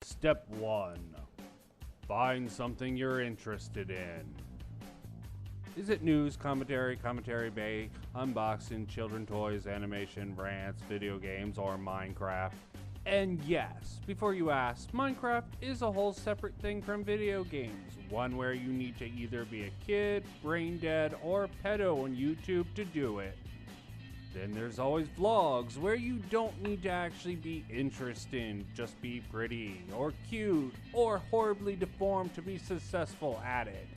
Step 1. Find something you're interested in. Is it news, commentary bay, unboxing, children toys, animation, rants, video games, or Minecraft? And yes, before you ask, Minecraft is a whole separate thing from video games. One where you need to either be a kid, brain dead, or pedo on YouTube to do it. Then there's always vlogs where you don't need to actually be interesting, just be pretty, or cute, or horribly deformed to be successful at it.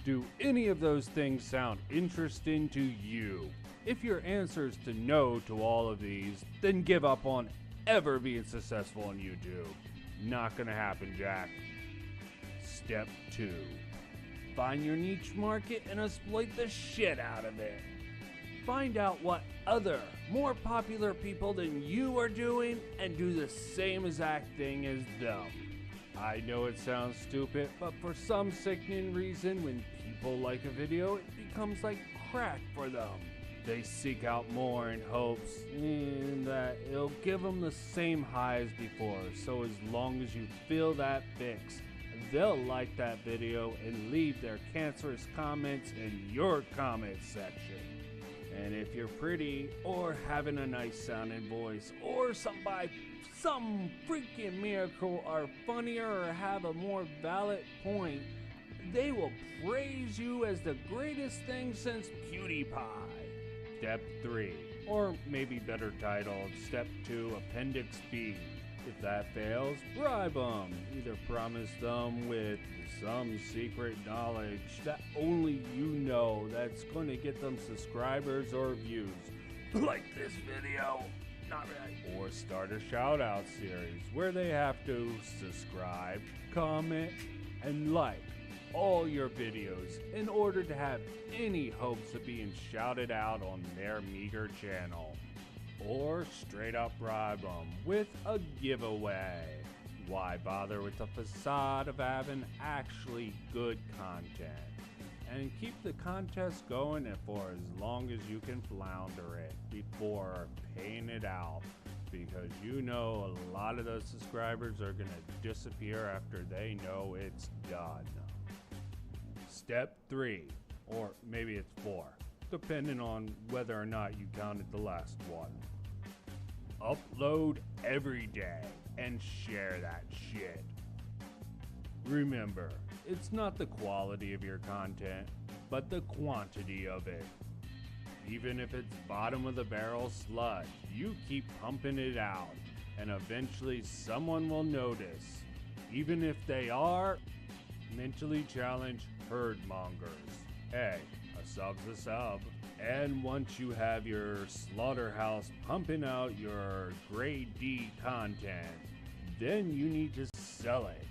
Do any of those things sound interesting to you? If your answer is to no to all of these, then give up on ever being successful on YouTube. Not gonna happen, Jack. Step 2. Find your niche market and exploit the shit out of it. Find out what other, more popular people than you are doing and do the same exact thing as them. I know it sounds stupid, but for some sickening reason, when people like a video, it becomes like crack for them. They seek out more in hopes that it'll give them the same high as before. So as long as you feel that fix, they'll like that video and leave their cancerous comments in your comment section. And if you're pretty, or having a nice sounding voice, or by some freaking miracle are funnier or have a more valid point, they will praise you as the greatest thing since PewDiePie. Step 3, or maybe better titled, Step 2, Appendix B. If that fails, bribe them. Either promise them with some secret knowledge that only you know that's going to get them subscribers or views. Like this video. Not really. Or start a shout out series where they have to subscribe, comment, and like all your videos in order to have any hopes of being shouted out on their meager channel. Or straight up bribe them with a giveaway. Why bother with the facade of having actually good content? And keep the contest going for as long as you can flounder it before paying it out, because you know a lot of those subscribers are going to disappear after they know it's done. Step 3, or maybe it's 4, depending on whether or not you counted the last one. Upload every day and share that shit. Remember, it's not the quality of your content, but the quantity of it. Even if it's bottom of the barrel sludge, you keep pumping it out, and eventually someone will notice, even if they are mentally challenged herd mongers. Hey, a sub's a sub. And once you have your slaughterhouse pumping out your grade D content, then you need to sell it.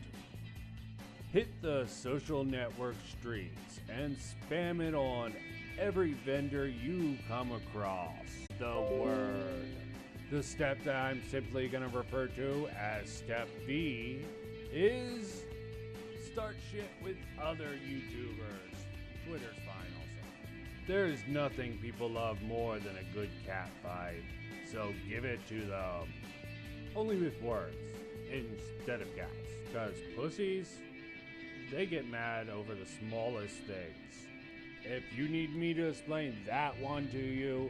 Hit the social network streets and spam it on every vendor you come across. The word. The step that I'm simply going to refer to as Step V is start shit with other YouTubers. Twitter's fine also. There's nothing people love more than a good cat fight, so give it to them. Only with words, instead of cats, because pussies, they get mad over the smallest things. If you need me to explain that one to you,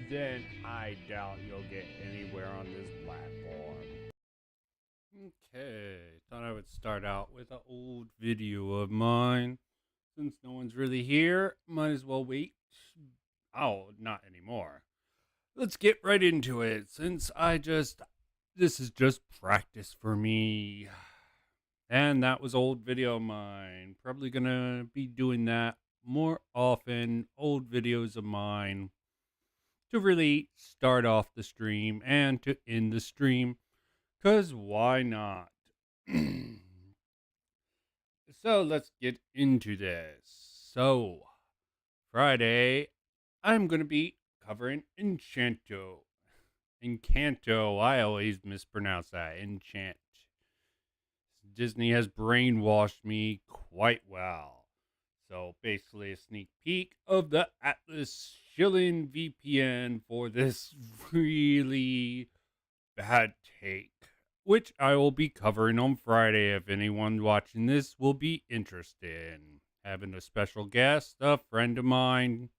then I doubt you'll get anywhere on this platform. Okay, thought I would start out with an old video of mine. Since no one's really here, might as well wait. Oh, not anymore. Let's get right into it, since this is just practice for me. And that was old video of mine. Probably gonna be doing that more often, old videos of mine, to really start off the stream and to end the stream, cause why not? So let's get into this. So, Friday, I'm going to be covering Encanto. I always mispronounce that. Enchant. Disney has brainwashed me quite well. So basically a sneak peek of the Atlas shilling VPN for this really bad take which I will be covering on Friday if anyone watching this will be interested in. Having a special guest, a friend of mine.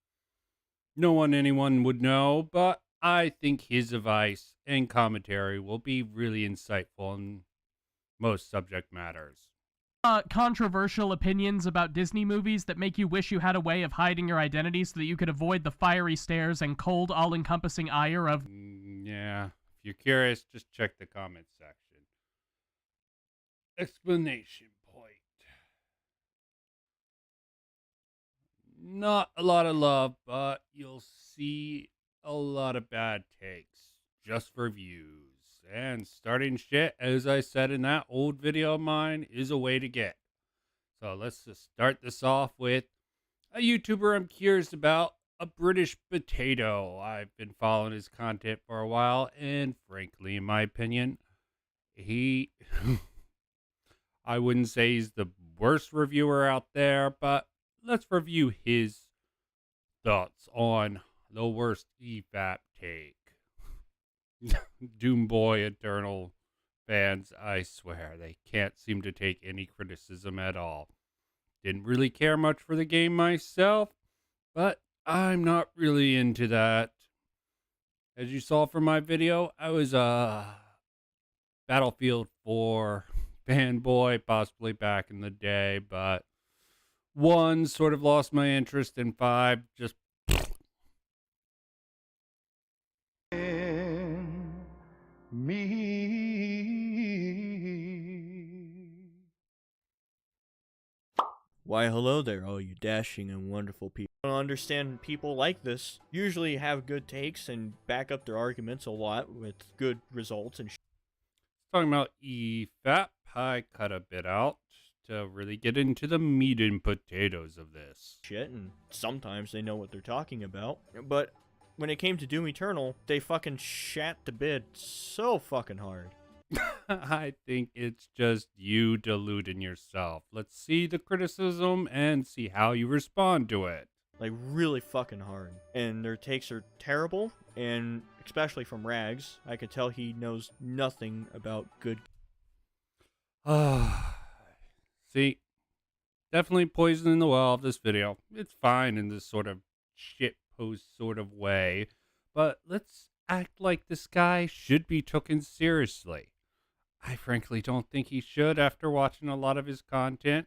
No one anyone would know, but I think his advice and commentary will be really insightful on most subject matters. Controversial opinions about Disney movies that make you wish you had a way of hiding your identity so that you could avoid the fiery stares and cold, all-encompassing ire of... Yeah, if you're curious, just check the comments section. Explanation point. Not a lot of love, but you'll see a lot of bad takes just for views. And starting shit, as I said in that old video of mine, is a way to get. So let's just start this off with a YouTuber I'm curious about, a British potato. I've been following his content for a while, and frankly, in my opinion, he I wouldn't say he's the worst reviewer out there, but let's review his thoughts on the worst EFAP take. Doomboy Eternal fans, I swear, they can't seem to take any criticism at all. Didn't really care much for the game myself, but I'm not really into that. As you saw from my video, I was Battlefield 4 fanboy, possibly back in the day, but 1 sort of lost my interest, and 5 just Why hello there, all you dashing and wonderful people. I don't understand people like this. Usually have good takes and back up their arguments a lot with good results and talking about EFAP. I cut a bit out to really get into the meat and potatoes of this. shit, and sometimes they know what they're talking about. But when it came to Doom Eternal, they fucking shat the bed so fucking hard. I think it's just you deluding yourself. Let's see the criticism and see how you respond to it. Like, really fucking hard. And their takes are terrible, and especially from Rags, I could tell he knows nothing about good. See, definitely poisoning the well of this video. It's fine in this sort of shit post sort of way, but let's act like this guy should be taken seriously. I frankly don't think he should after watching a lot of his content.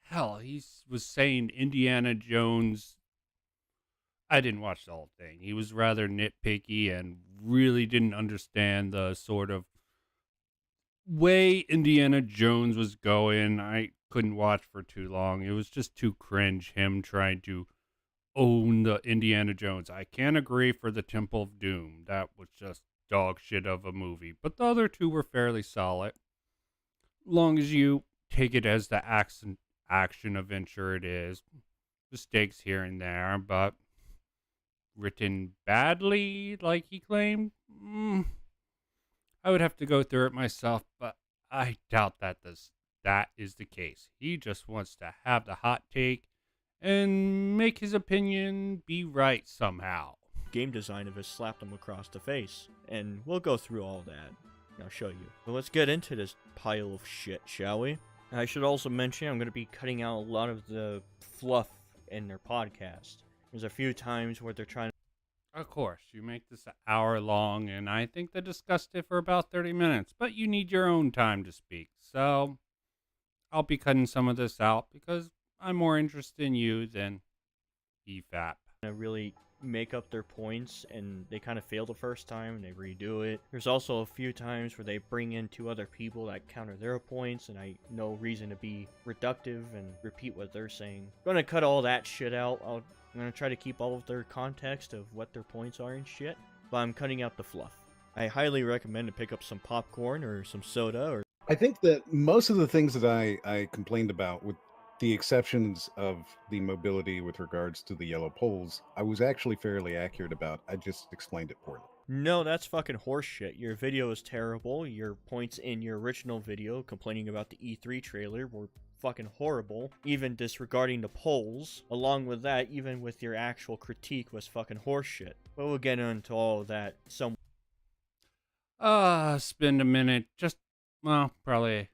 Hell, he was saying Indiana Jones. I didn't watch the whole thing. He was rather nitpicky and really didn't understand the sort of way Indiana Jones was going. I couldn't watch for too long. It was just too cringe, him trying to own the Indiana Jones. I can't agree for the Temple of Doom. That was just dog shit of a movie. But the other 2 were fairly solid. Long as you take it as the action adventure it is. Mistakes here and there, but written badly, like he claimed. I would have to go through it myself, but I doubt that is the case. He just wants to have the hot take and make his opinion be right somehow. Game design of it slapped him across the face, and we'll go through all that. I'll show you. But let's get into this pile of shit, shall we? I should also mention I'm going to be cutting out a lot of the fluff in their podcast. There's a few times where they're trying to... Of course, you make this an hour long, and I think they discussed it for about 30 minutes, but you need your own time to speak, so I'll be cutting some of this out because I'm more interested in you than EFAP. really make up their points, and they kind of fail the first time and they redo it. There's also a few times where they bring in 2 other people that counter their points, and I no reason to be reductive and repeat what they're saying. I'm gonna cut all that shit out. I'm gonna try to keep all of their context of what their points are and shit, but I'm cutting out the fluff. I highly recommend to pick up some popcorn or some soda. Or I think that most of the things that I complained about, with the exceptions of the mobility with regards to the yellow poles, I was actually fairly accurate about. I just explained it poorly. No, that's fucking horseshit. Your video is terrible. Your points in your original video complaining about the E3 trailer were fucking horrible. Even disregarding the polls. Along with that, even with your actual critique was fucking horseshit. But we'll get into all of that some... Spend a minute just well, probably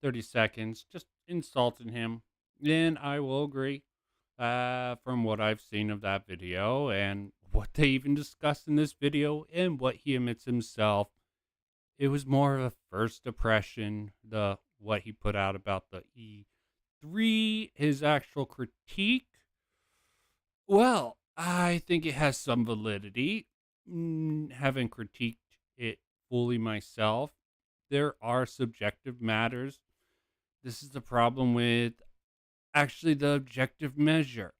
30 seconds, just insulting him. And I will agree, from what I've seen of that video and what they even discussed in this video and what he admits himself, it was more of a first impression. The what he put out about the E3, his actual critique. Well, I think it has some validity. Having critiqued it fully myself, there are subjective matters. This is the problem with actually the objective measure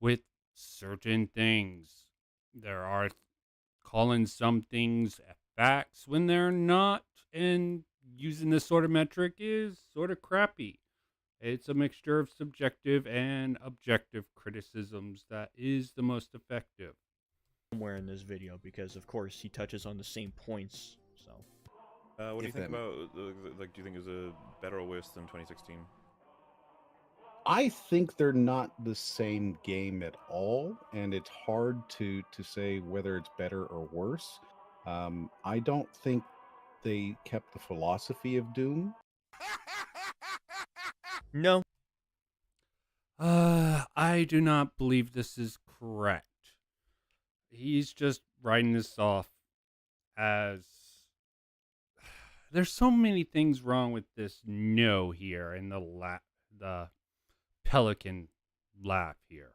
with certain things. There are calling some things facts when they're not, and using this sort of metric is sort of crappy. It's a mixture of subjective and objective criticisms that is the most effective. Somewhere in this video because, of course, he touches on the same points. So, what do you If think then- about like? Do you think it was a better or worse than 2016? I think they're not the same game at all, and it's hard to say whether it's better or worse. I don't think they kept the philosophy of Doom. no, I do not believe this is correct. He's just writing this off as there's so many things wrong with this no here and the pelican laugh here.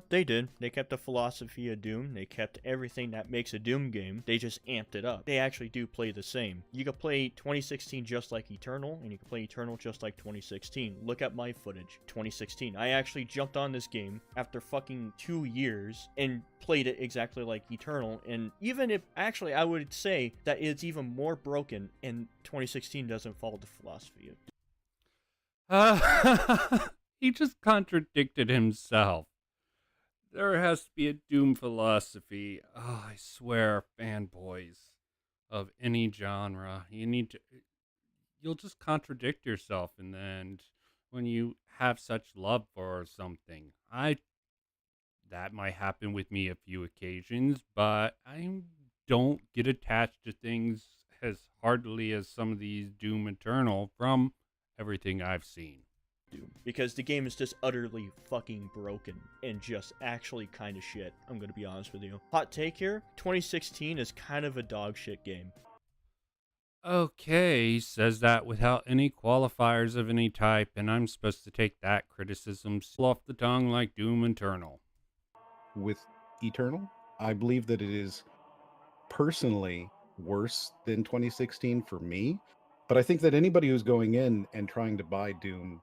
they did. They kept the philosophy of Doom. They kept everything that makes a Doom game. They just amped it up. They actually do play the same. You can play 2016 just like Eternal, and you can play Eternal just like 2016. Look at my footage. 2016. I actually jumped on this game after fucking 2 years and played it exactly like Eternal. And even if, actually, I would say that it's even more broken, and 2016 doesn't follow the philosophy of Doom. He just contradicted himself. There has to be a Doom philosophy. Oh, I swear, fanboys of any genre, you'll just contradict yourself in the end when you have such love for something. That might happen with me a few occasions, but I don't get attached to things as heartily as some of these Doom Eternal from everything I've seen. Doom, because the game is just utterly fucking broken and just actually kind of shit. I'm gonna be honest with you. Hot take here, 2016 is kind of a dog shit game. Okay, he says that without any qualifiers of any type, and I'm supposed to take that criticism off the tongue like Doom Eternal. With Eternal, I believe that it is personally worse than 2016 for me, but I think that anybody who's going in and trying to buy Doom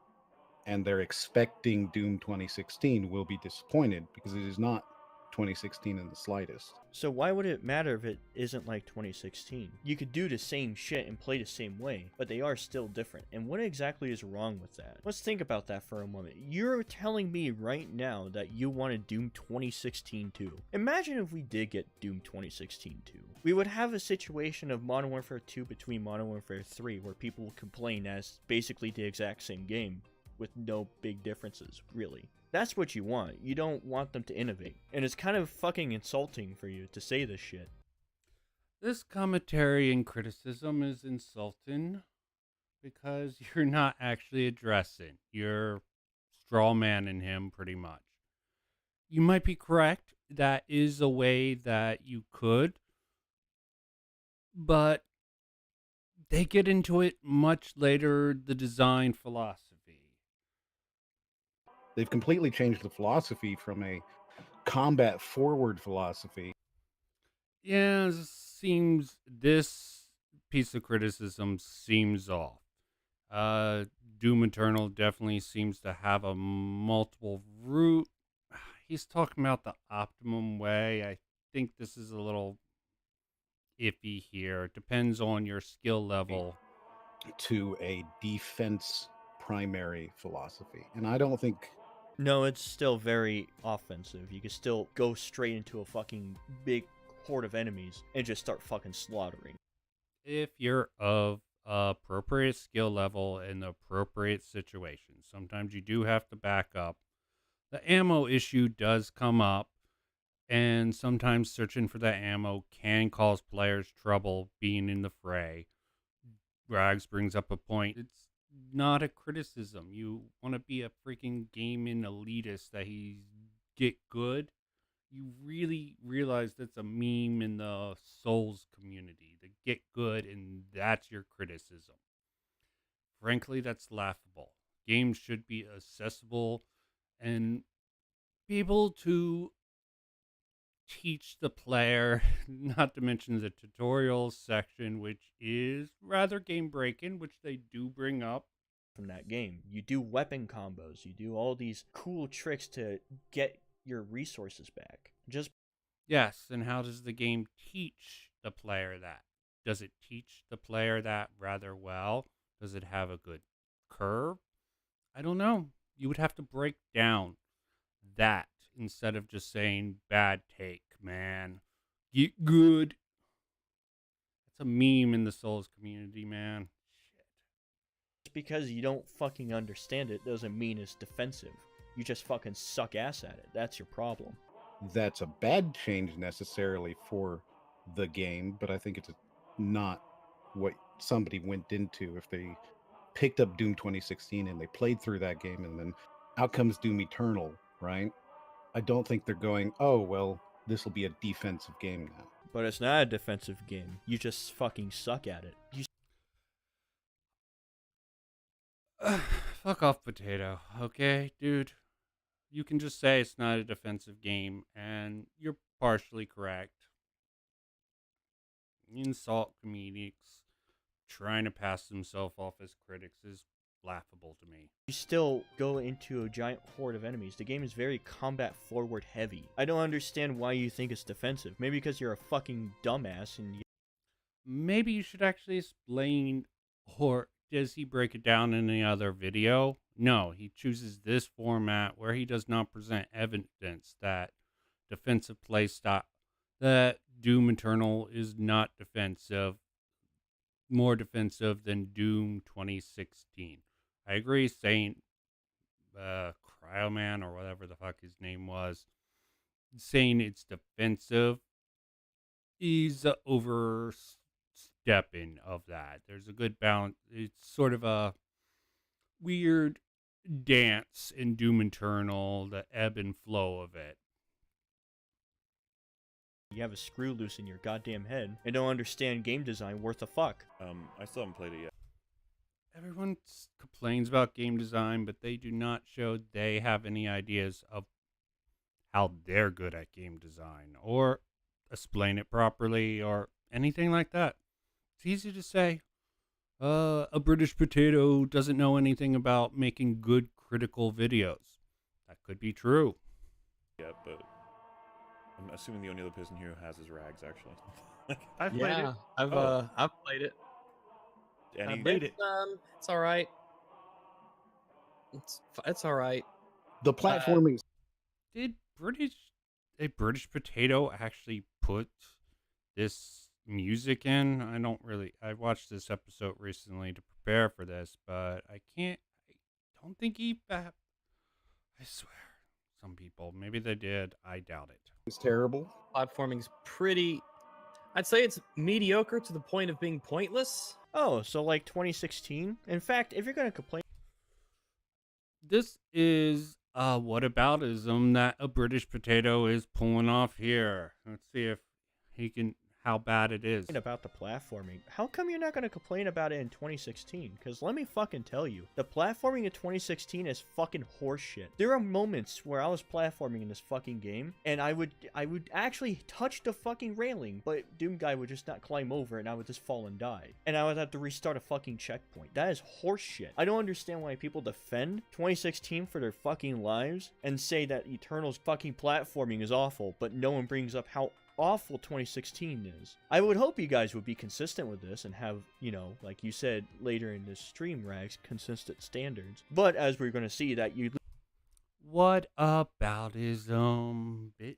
and they're expecting Doom 2016 will be disappointed because it is not 2016 in the slightest. So why would it matter if it isn't like 2016? You could do the same shit and play the same way, but they are still different. And what exactly is wrong with that? Let's think about that for a moment. You're telling me right now that you wanted Doom 2016 too. Imagine if we did get Doom 2016 too. We would have a situation of Modern Warfare 2 between Modern Warfare 3 where people would complain as basically the exact same game with no big differences, really. That's what you want. You don't want them to innovate. And it's kind of fucking insulting for you to say this shit. This commentary and criticism is insulting because you're not actually addressing. You're straw manning him pretty much. You might be correct. That is a way that you could. But they get into it much later, the design philosophy. They've completely changed the philosophy from a combat forward philosophy. Yeah, this piece of criticism seems off. Doom Eternal definitely seems to have a multiple route. He's talking about the optimum way. I think this is a little iffy here. It depends on your skill level. To a defense primary philosophy. And I don't think No, it's still very offensive. You can still go straight into a fucking big horde of enemies and just start fucking slaughtering. If you're of appropriate skill level in the appropriate situation, sometimes you do have to back up. The ammo issue does come up, and sometimes searching for that ammo can cause players trouble being in the fray. Rags brings up a point. It's not a criticism. You want to be a freaking gaming elitist that he's get good. You really realize that's a meme in the Souls community. The get good, and that's your criticism. Frankly, that's laughable. Games should be accessible and be able to teach the player, not to mention the tutorial section, which is rather game breaking, which they do bring up. From that game, you do weapon combos, you do all these cool tricks to get your resources back. Just Yes, and how does the game teach the player that? Does it teach the player that rather well? Does it have a good curve? I don't know. You would have to break down that instead of just saying bad take, man. Get good. It's a meme in the Souls community, man. because you don't fucking understand it doesn't mean it's defensive. You just fucking suck ass at it. That's your problem. That's a bad change necessarily for the game, but I think it's not what somebody went into if they picked up Doom 2016 and they played through that game and then out comes Doom Eternal, right? I don't think they're going, oh, well, this will be a defensive game now. But it's not a defensive game. You just fucking suck at it. Fuck off, Potato. Okay, dude? You can just say it's not a defensive game, and you're partially correct. Insult comedics trying to pass himself off as critics is laughable to me. You still go into a giant horde of enemies. The game is very combat forward heavy. I don't understand why you think it's defensive. Maybe because you're a fucking dumbass and Maybe you should actually explain, or does he break it down in any other video? No, he chooses this format where he does not present evidence that defensive playstyle, that Doom Eternal is not defensive, more defensive than Doom 2016. I agree, saying Cryoman or whatever the fuck his name was, saying it's defensive is overstepping of that. There's a good balance. It's sort of a weird dance in Doom Eternal, the ebb and flow of it. you have a screw loose in your goddamn head and don't understand game design worth a fuck. I still haven't played it yet. Everyone complains about game design, but they do not show they have any ideas of how they're good at game design or explain it properly or anything like that. It's easy to say, a British potato doesn't know anything about making good critical videos. That could be true. Yeah, but I'm assuming the only other person here who has is Rags, actually. I've played it. I've played it. And I he- beat it. It's all right. It's all right. The platforming Did a British potato actually put this music in? I watched this episode recently to prepare for this, but I don't think EFAP. I swear, some people, maybe they did. I doubt it. is terrible. Platforming's pretty. I'd say it's mediocre to the point of being pointless. Oh, so like 2016? In fact, if you're gonna complain This is a whataboutism that a British potato is pulling off here. Let's see if how bad it is. about the platforming, how come you're not going to complain about it in 2016? Because let me fucking tell you, the platforming in 2016 is fucking horseshit. There are moments where I was platforming in this fucking game, and I would actually touch the fucking railing, but Doom Guy would just not climb over, and I would just fall and die. And I would have to restart a fucking checkpoint. That is horseshit. I don't understand why people defend 2016 for their fucking lives, and say that Eternal's fucking platforming is awful, but no one brings up how awful 2016 is. I would hope you guys would be consistent with this and have, like you said later in this stream, Rags, consistent standards. But as we're going to see that you... What aboutism, bitch?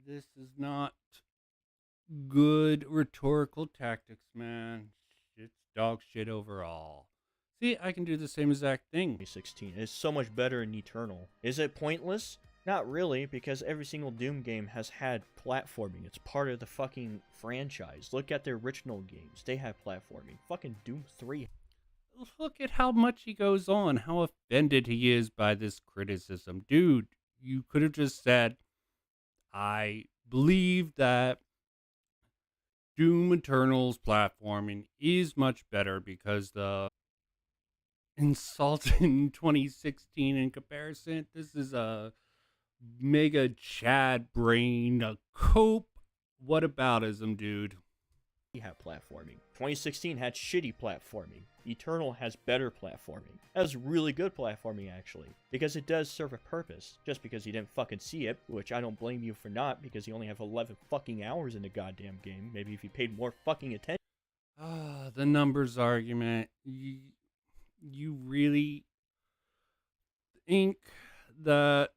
This is not good rhetorical tactics, man. It's dog shit overall. See, I can do the same exact thing. 2016 is so much better in Eternal. Is it pointless? Not really, because every single Doom game has had platforming. It's part of the fucking franchise. Look at their original games. They have platforming. Fucking Doom 3. Look at how much he goes on, how offended he is by this criticism. Dude, you could have just said, I believe that Doom Eternal's platforming is much better because the insult in 2016 in comparison, this is a mega Chad brain, a cope whataboutism, dude. Have platforming. 2016 had shitty platforming. Eternal has better platforming. Has really good platforming, actually, because it does serve a purpose. Just because you didn't fucking see it, which I don't blame you for not, because you only have 11 fucking hours in the goddamn game. Maybe if you paid more fucking attention. The numbers argument. You really think that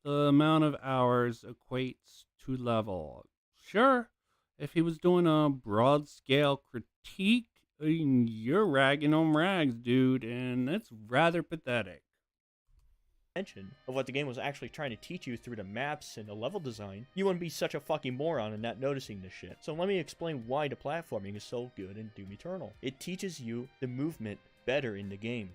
the amount of hours equates to level? Sure. If he was doing a broad scale critique, you're ragging on rags, dude, and that's rather pathetic. Of what the game was actually trying to teach you through the maps and the level design, you wouldn't be such a fucking moron and not noticing this shit. So let me explain why the platforming is so good in Doom Eternal. It teaches you the movement better in the game.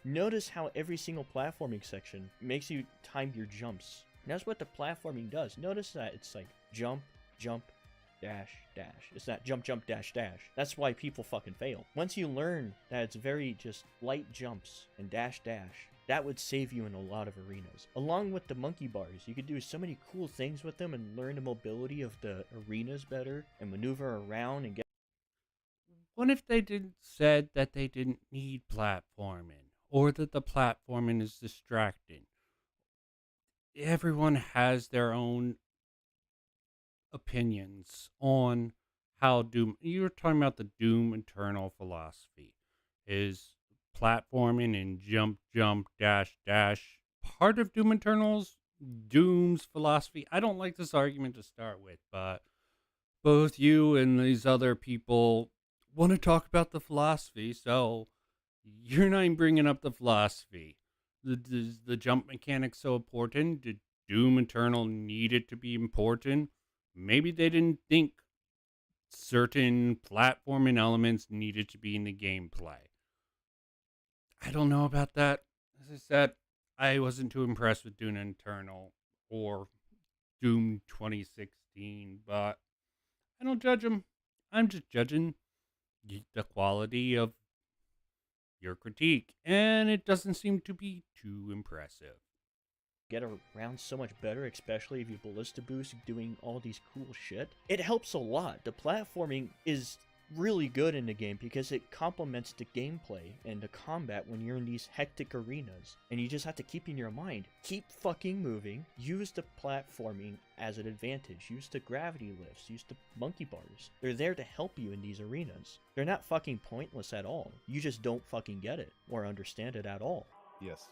Notice how every single platforming section makes you time your jumps. And that's what the platforming does. Notice that it's like jump, jump, dash, dash. It's not jump, jump, dash, dash. That's why people fucking fail. Once you learn that it's very just light jumps and dash, dash, that would save you in a lot of arenas. Along with the monkey bars, you could do so many cool things with them and learn the mobility of the arenas better and maneuver around and get. What if they said that they didn't need platforming, or that the platforming is distracting? Everyone has their own opinions on how Doom. You're talking about the Doom Eternal philosophy. Is platforming and jump, jump, dash, dash part of Doom Eternal's Doom's philosophy? I don't like this argument to start with, but both you and these other people want to talk about the philosophy, so you're not even bringing up the philosophy. The jump mechanic so important? Did Doom Eternal need it to be important? Maybe they didn't think certain platforming elements needed to be in the gameplay. I don't know about that. As I said, I wasn't too impressed with Doom Eternal or Doom 2016, but I don't judge them. I'm just judging the quality of your critique, and it doesn't seem to be too impressive. Get around so much better, especially if you ballista boost doing all these cool shit. It helps a lot. The platforming is really good in the game because it complements the gameplay and the combat when you're in these hectic arenas. And you just have to keep in your mind, keep fucking moving, use the platforming as an advantage, use the gravity lifts, use the monkey bars. They're there to help you in these arenas. They're not fucking pointless at all. You just don't fucking get it or understand it at all. Yes.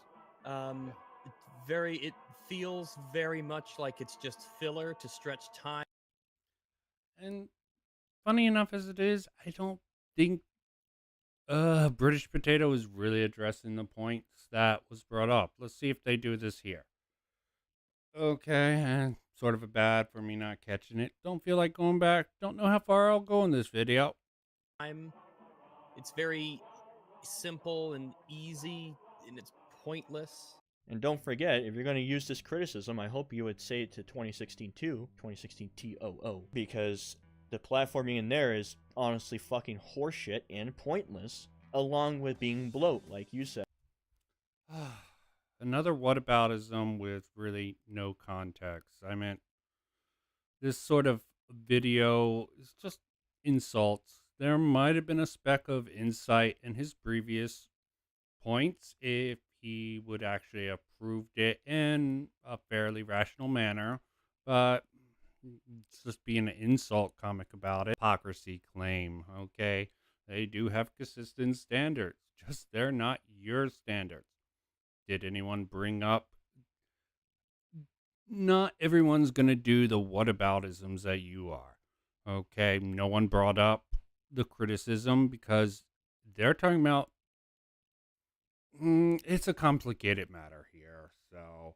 It feels very much like it's just filler to stretch time. And funny enough as it is, I don't think British Potato is really addressing the points that was brought up. Let's see if they do this here. Okay, and sort of a bad for me not catching it. Don't feel like going back. Don't know how far I'll go in this video. It's very simple and easy, and it's pointless. And don't forget, if you're going to use this criticism, I hope you would say it to 2016 too, 2016 TOO, because the platforming in there is honestly fucking horseshit and pointless, along with being bloat, like you said. Another whataboutism with really no context. I meant, this sort of video is just insults. There might have been a speck of insight in his previous points if he would actually have proved it in a fairly rational manner, but it's just being an insult comic about it. Hypocrisy claim, okay? They do have consistent standards, just they're not your standards. Did anyone bring up? Not everyone's gonna do the whataboutisms that you are, okay? No one brought up the criticism because they're talking about it's a complicated matter here, so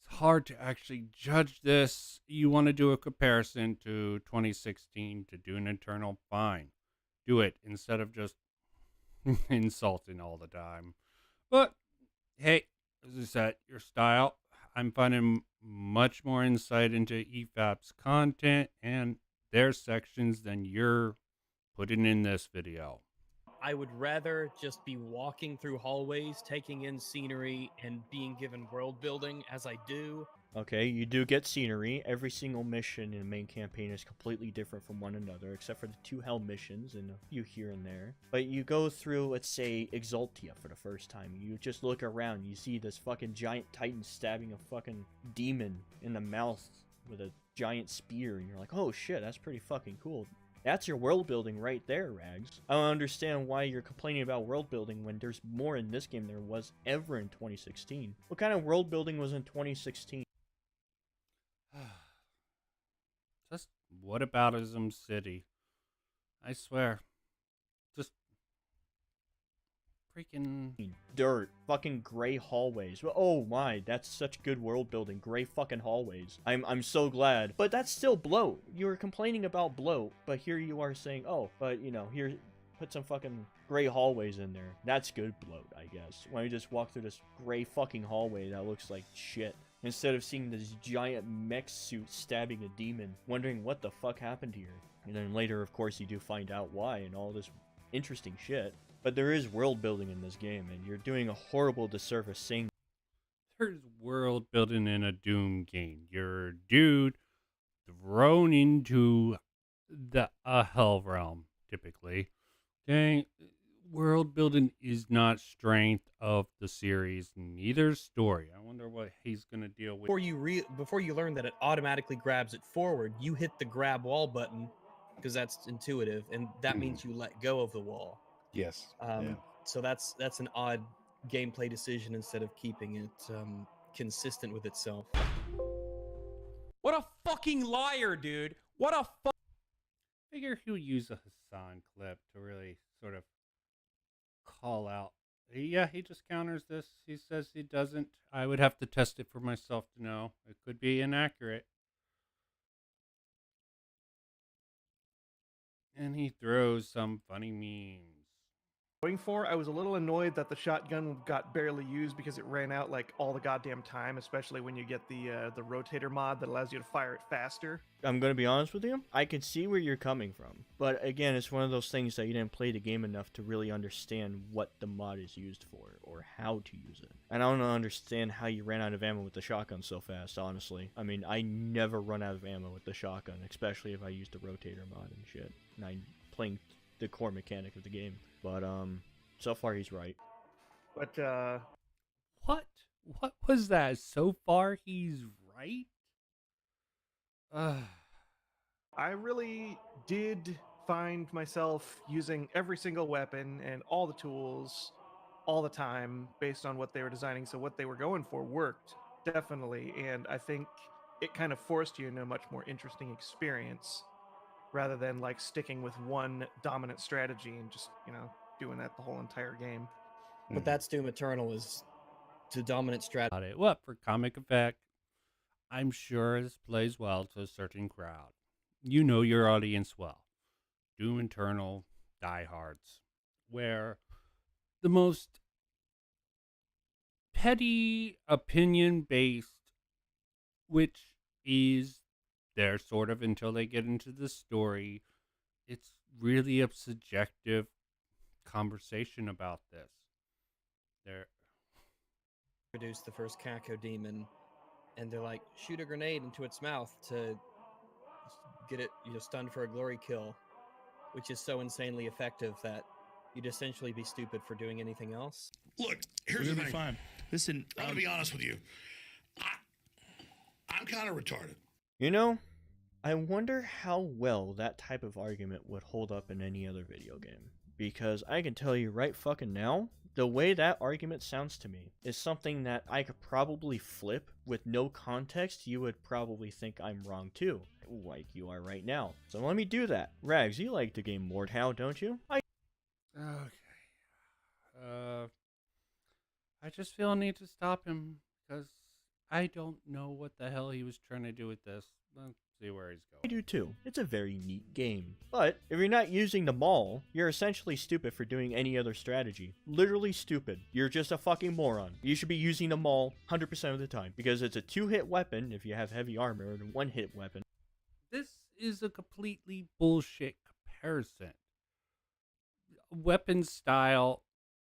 it's hard to actually judge this. You want to do a comparison to 2016 to do an internal, fine. Do it instead of just insulting all the time. But hey, as I said, your style. I'm finding much more insight into EFAP's content and their sections than you're putting in this video. I would rather just be walking through hallways, taking in scenery, and being given world building as I do. Okay, you do get scenery. Every single mission in the main campaign is completely different from one another, except for the 2 hell missions and a few here and there. But you go through, let's say, Exaltia for the first time. You just look around, you see this fucking giant titan stabbing a fucking demon in the mouth with a giant spear, and you're like, oh shit, that's pretty fucking cool. That's your world building right there, Rags. I don't understand why you're complaining about world building when there's more in this game than there was ever in 2016. What kind of world building was in 2016? Just whataboutism city. I swear. Just freaking Dirt, fucking gray hallways. Oh my, that's such good world building. Gray fucking hallways. I'm so glad. But that's still bloat. You were complaining about bloat, but here you are saying, oh, but you know, here, put some fucking gray hallways in there. That's good bloat, I guess. Why don't you just walk through this gray fucking hallway that looks like shit, instead of seeing this giant mech suit stabbing a demon, wondering what the fuck happened here. And then later, of course, you do find out why and all this interesting shit. But there is world building in this game, and you're doing a horrible disservice saying there's world building in a Doom game. You're a dude thrown into the hell realm, typically. Okay, world building is not strength of the series, neither story. I wonder what he's gonna deal with. Before you learn that it automatically grabs it forward, you hit the grab wall button because that's intuitive, and that means you let go of the wall. Yes. So that's an odd gameplay decision instead of keeping it consistent with itself. What a fucking liar, dude! What a Figure he'll use a Hassan clip to really sort of call out. Yeah, he just counters this. He says he doesn't. I would have to test it for myself to know. It could be inaccurate. And he throws some funny memes. Going for. I was a little annoyed that the shotgun got barely used because it ran out like all the goddamn time, especially when you get the rotator mod that allows you to fire it faster. I'm gonna be honest with you, I can see where you're coming from. But again, it's one of those things that you didn't play the game enough to really understand what the mod is used for, or how to use it. And I don't understand how you ran out of ammo with the shotgun so fast, honestly. I mean, I never run out of ammo with the shotgun, especially if I use the rotator mod and shit. And I'm playing the core mechanic of the game. But, so far he's right. But, What? What was that? So far he's right? I really did find myself using every single weapon and all the tools all the time based on what they were designing. So what they were going for worked, definitely. And I think it kind of forced you into a much more interesting experience rather than like sticking with one dominant strategy and just, you know, doing that the whole entire game. But that's Doom Eternal, is to dominant strategy. What, for comic effect? I'm sure this plays well to a certain crowd. You know your audience well. Doom Eternal diehards, where the most petty opinion-based, which is there sort of until they get into the story, it's really a subjective conversation about this. They're Introduced the first Kako demon, and they're like, shoot a grenade into its mouth to get it, you know, stunned for a glory kill, which is so insanely effective that you'd essentially be stupid for doing anything else. Look, here's the thing. Fine. Listen, I'm gonna be honest with you. I'm kind of retarded. You know, I wonder how well that type of argument would hold up in any other video game. Because I can tell you right fucking now, the way that argument sounds to me is something that I could probably flip with no context. You would probably think I'm wrong too, like you are right now. So let me do that. Rags, you like the game Mordhau, don't you? okay. I just feel a need to stop him because I I don't know what the hell he was trying to do with this. Let's see where he's I going. do too. It's a very neat game. But if you're not using the maul, you're essentially stupid for doing any other strategy. Literally stupid. You're just a fucking moron. You should be using the maul 100% of the time because it's a 2-hit weapon if you have heavy armor and a 1-hit weapon. This is a completely bullshit comparison. Weapon style.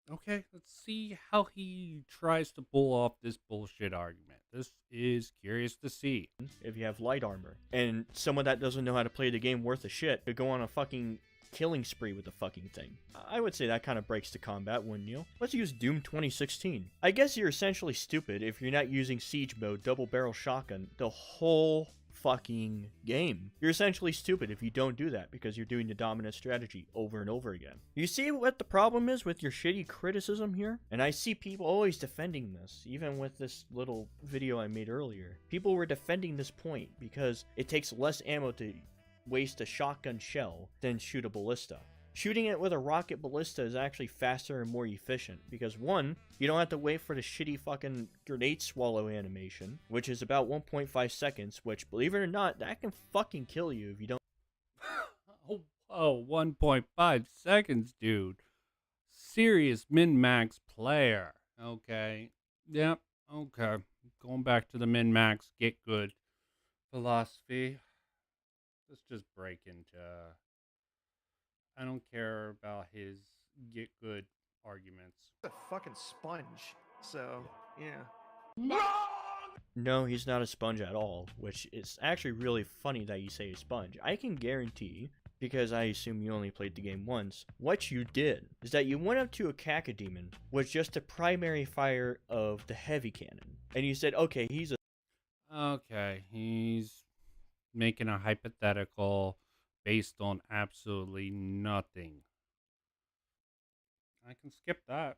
Okay, let's see how he tries to pull off this bullshit argument. This is curious to see. If you have light armor. And someone that doesn't know how to play the game worth a shit could go on a fucking killing spree with the fucking thing. I would say that kind of breaks the combat, wouldn't you? Let's use Doom 2016. I guess you're essentially stupid if you're not using siege mode, double barrel shotgun, the whole fucking game. You're essentially stupid if you don't do that because you're doing the dominant strategy over and over again. You see what the problem is with your shitty criticism here? And I see people always defending this, even with this little video I made earlier. People were defending this point because it takes less ammo to waste a shotgun shell than shoot a ballista. Shooting it with a rocket ballista is actually faster and more efficient because 1, you don't have to wait for the shitty fucking grenade swallow animation, which is about 1.5 seconds, which, believe it or not, that can fucking kill you if you don't. Oh, 1.5 seconds, dude. Serious min-max player. Okay. Yep. Okay. Going back to the min-max get good philosophy. Let's just break into... I don't care about his get good arguments. It's a fucking sponge. So, yeah. No, he's not a sponge at all, which is actually really funny that you say a sponge. I can guarantee, because I assume you only played the game once, what you did is that you went up to a cacodemon with just the primary fire of the heavy cannon, and you said, okay, he's a... Okay, he's making a hypothetical based on absolutely nothing. I can skip that.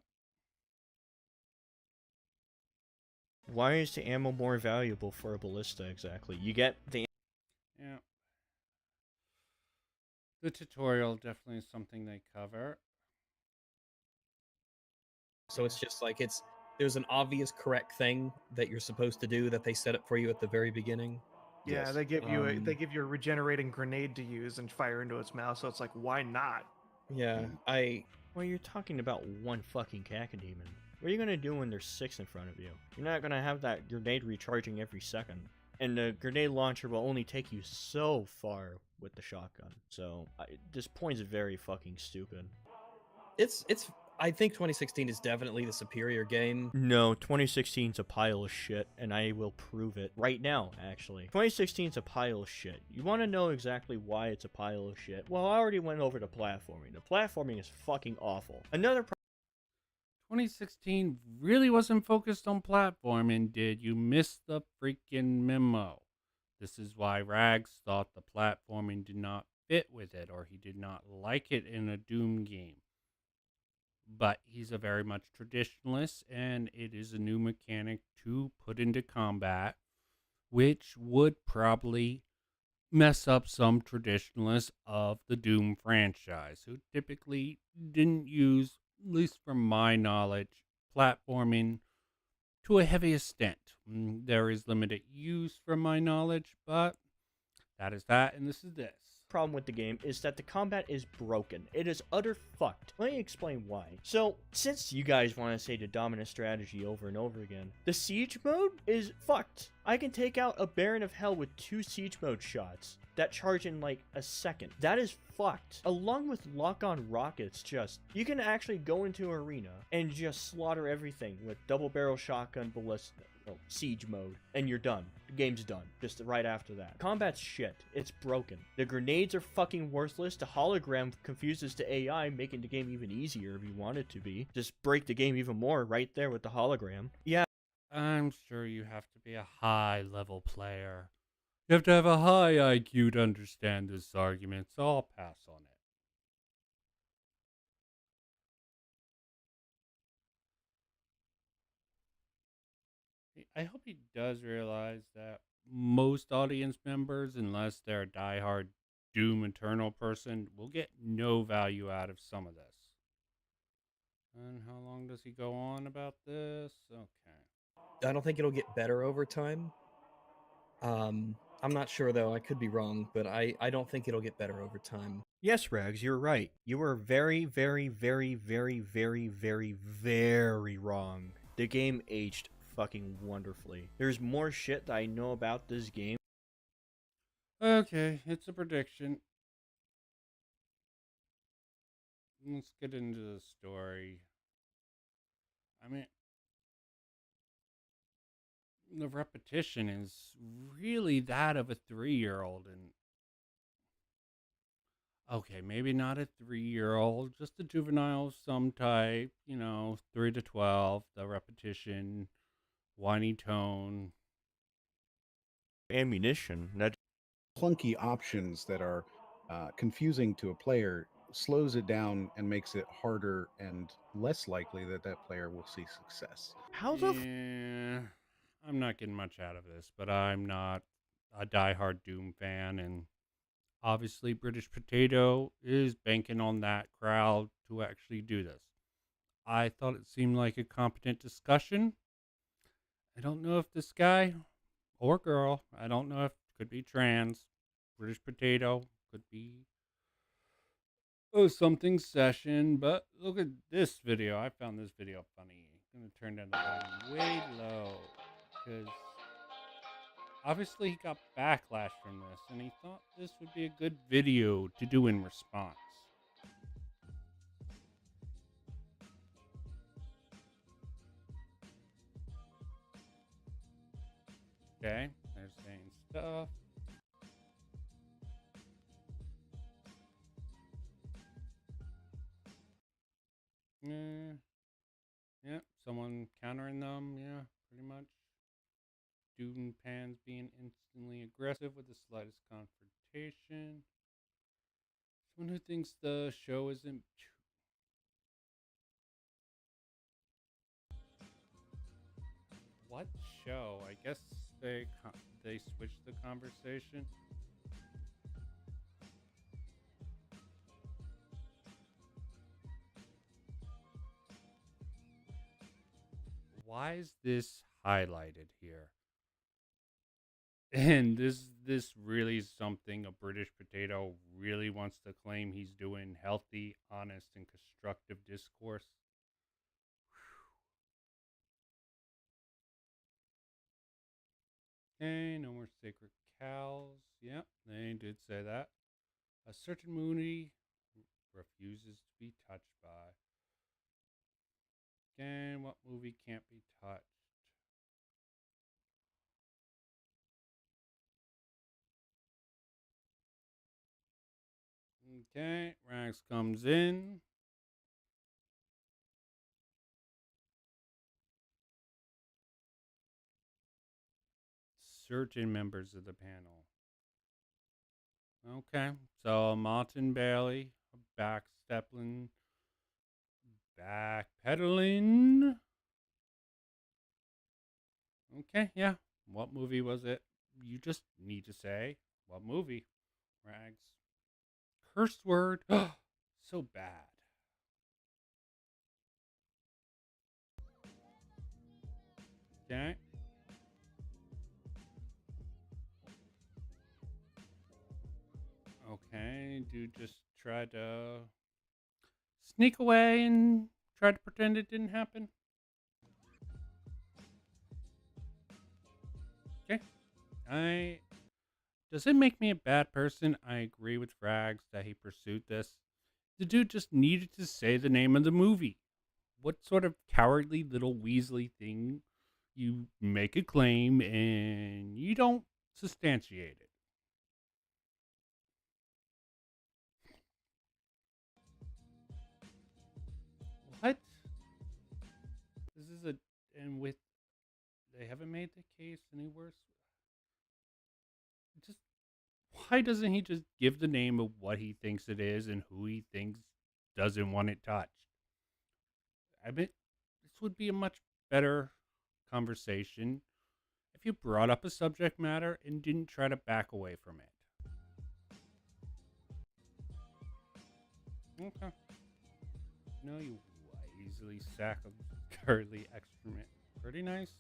Why is the ammo more valuable for a ballista exactly? You get the... Yeah. The tutorial definitely is something they cover. So it's just like there's an obvious correct thing that you're supposed to do that they set up for you at the very beginning. Yeah, Yes. they give you a regenerating grenade to use and fire into its mouth, so it's like, why not? Yeah, Well, you're talking about one fucking cacodemon. What are you gonna do when there's 6 in front of you? You're not gonna have that grenade recharging every second. And the grenade launcher will only take you so far with the shotgun. So, this point is very fucking stupid. it's I think 2016 is definitely the superior game. No, 2016's a pile of shit, and I will prove it right now, actually. 2016's a pile of shit. You want to know exactly why it's a pile of shit? Well, I already went over the platforming. The platforming is fucking awful. Another 2016 really wasn't focused on platforming, did you? Miss the freaking memo. This is why Rags thought the platforming did not fit with it, or he did not like it in a Doom game. But he's a very much traditionalist, and it is a new mechanic to put into combat, which would probably mess up some traditionalists of the Doom franchise, who typically didn't use, at least from my knowledge, platforming to a heavy extent. There is limited use from my knowledge, but that is that, and this is this. problem with the game is that the combat is broken. It is utter fucked. Let me explain why. So, since you guys want to say the dominant strategy over and over again, the siege mode is fucked. I can take out a Baron of Hell with 2 siege mode shots that charge in like a second. That is fucked. Along with lock-on rockets, you can actually go into an arena and just slaughter everything with double barrel shotgun, ballista, siege mode, and you're done. The game's done. Just right after that. Combat's shit. It's broken. The grenades are fucking worthless. The hologram confuses the AI, making the game even easier if you want it to be. Just break the game even more right there with the hologram. Yeah. I'm sure you have to be a high-level player. You have to have a high IQ to understand this argument, so I'll pass on it. I hope he does realize that most audience members, unless they're a diehard Doom Eternal person, will get no value out of some of this. And how long does he go on about this? Okay. I don't think it'll get better over time. I'm not sure though. I could be wrong, but I don't think it'll get better over time. Yes, Rags, you're right. You were very, very, very, very, very, very, very wrong. The game aged fucking wonderfully. There's more shit that I know about this game. Okay, it's a prediction. Let's get into the story. I mean, the repetition is really that of a 3-year-old, and okay, maybe not a 3-year-old, just a juvenile of some type, 3 to 12, the repetition, whiny tone. Ammunition. That Clunky options that are confusing to a player slows it down and makes it harder and less likely that that player will see success. how the Yeah, I'm not getting much out of this, but I'm not a diehard Doom fan, and obviously British Potato is banking on that crowd to actually do this. I thought it seemed like a competent discussion. I don't know if this guy or girl, I don't know if could be trans, British Potato, could be something session, but look at this video. I found this video funny. I'm going to turn down the volume way low because obviously he got backlash from this and he thought this would be a good video to do in response. Okay, they're saying stuff. Yeah, someone countering them, yeah, pretty much. Student Pans being instantly aggressive with the slightest confrontation. Someone who thinks the show isn't. What show? I guess they switched the conversation. Why is this highlighted here? And this really is something a British Potato really wants to claim he's doing healthy, honest, and constructive discourse. Okay, no more sacred cows. Yep, they did say that. A certain Moody refuses to be touched by. Again, what movie can't be touched? Okay, Rags comes in. Certain members of the panel. Okay, so Martin Bailey, backpedaling. Okay, yeah. What movie was it? You just need to say what movie. Rags. Curse word. So bad. Okay. Okay, dude just tried to sneak away and try to pretend it didn't happen. Okay. Does it make me a bad person? I agree with Frags that he pursued this. The dude just needed to say the name of the movie. What sort of cowardly little Weasley thing? You make a claim and you don't substantiate it. What? This is and with, they haven't made the case any worse. Just, why doesn't he just give the name of what he thinks it is and who he thinks doesn't want it touched? I bet this would be a much better conversation if you brought up a subject matter and didn't try to back away from it. Okay. No, you wisely sack of curly excrement. Pretty nice.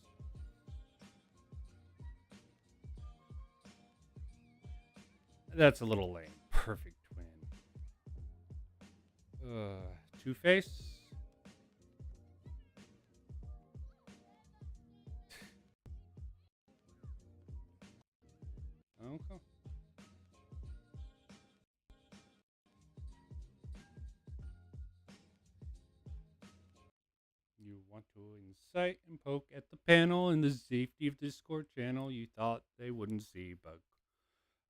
That's a little lame. Perfect twin. Two-Face? Okay. You want to incite and poke at the panel in the safety of Discord channel you thought they wouldn't see, but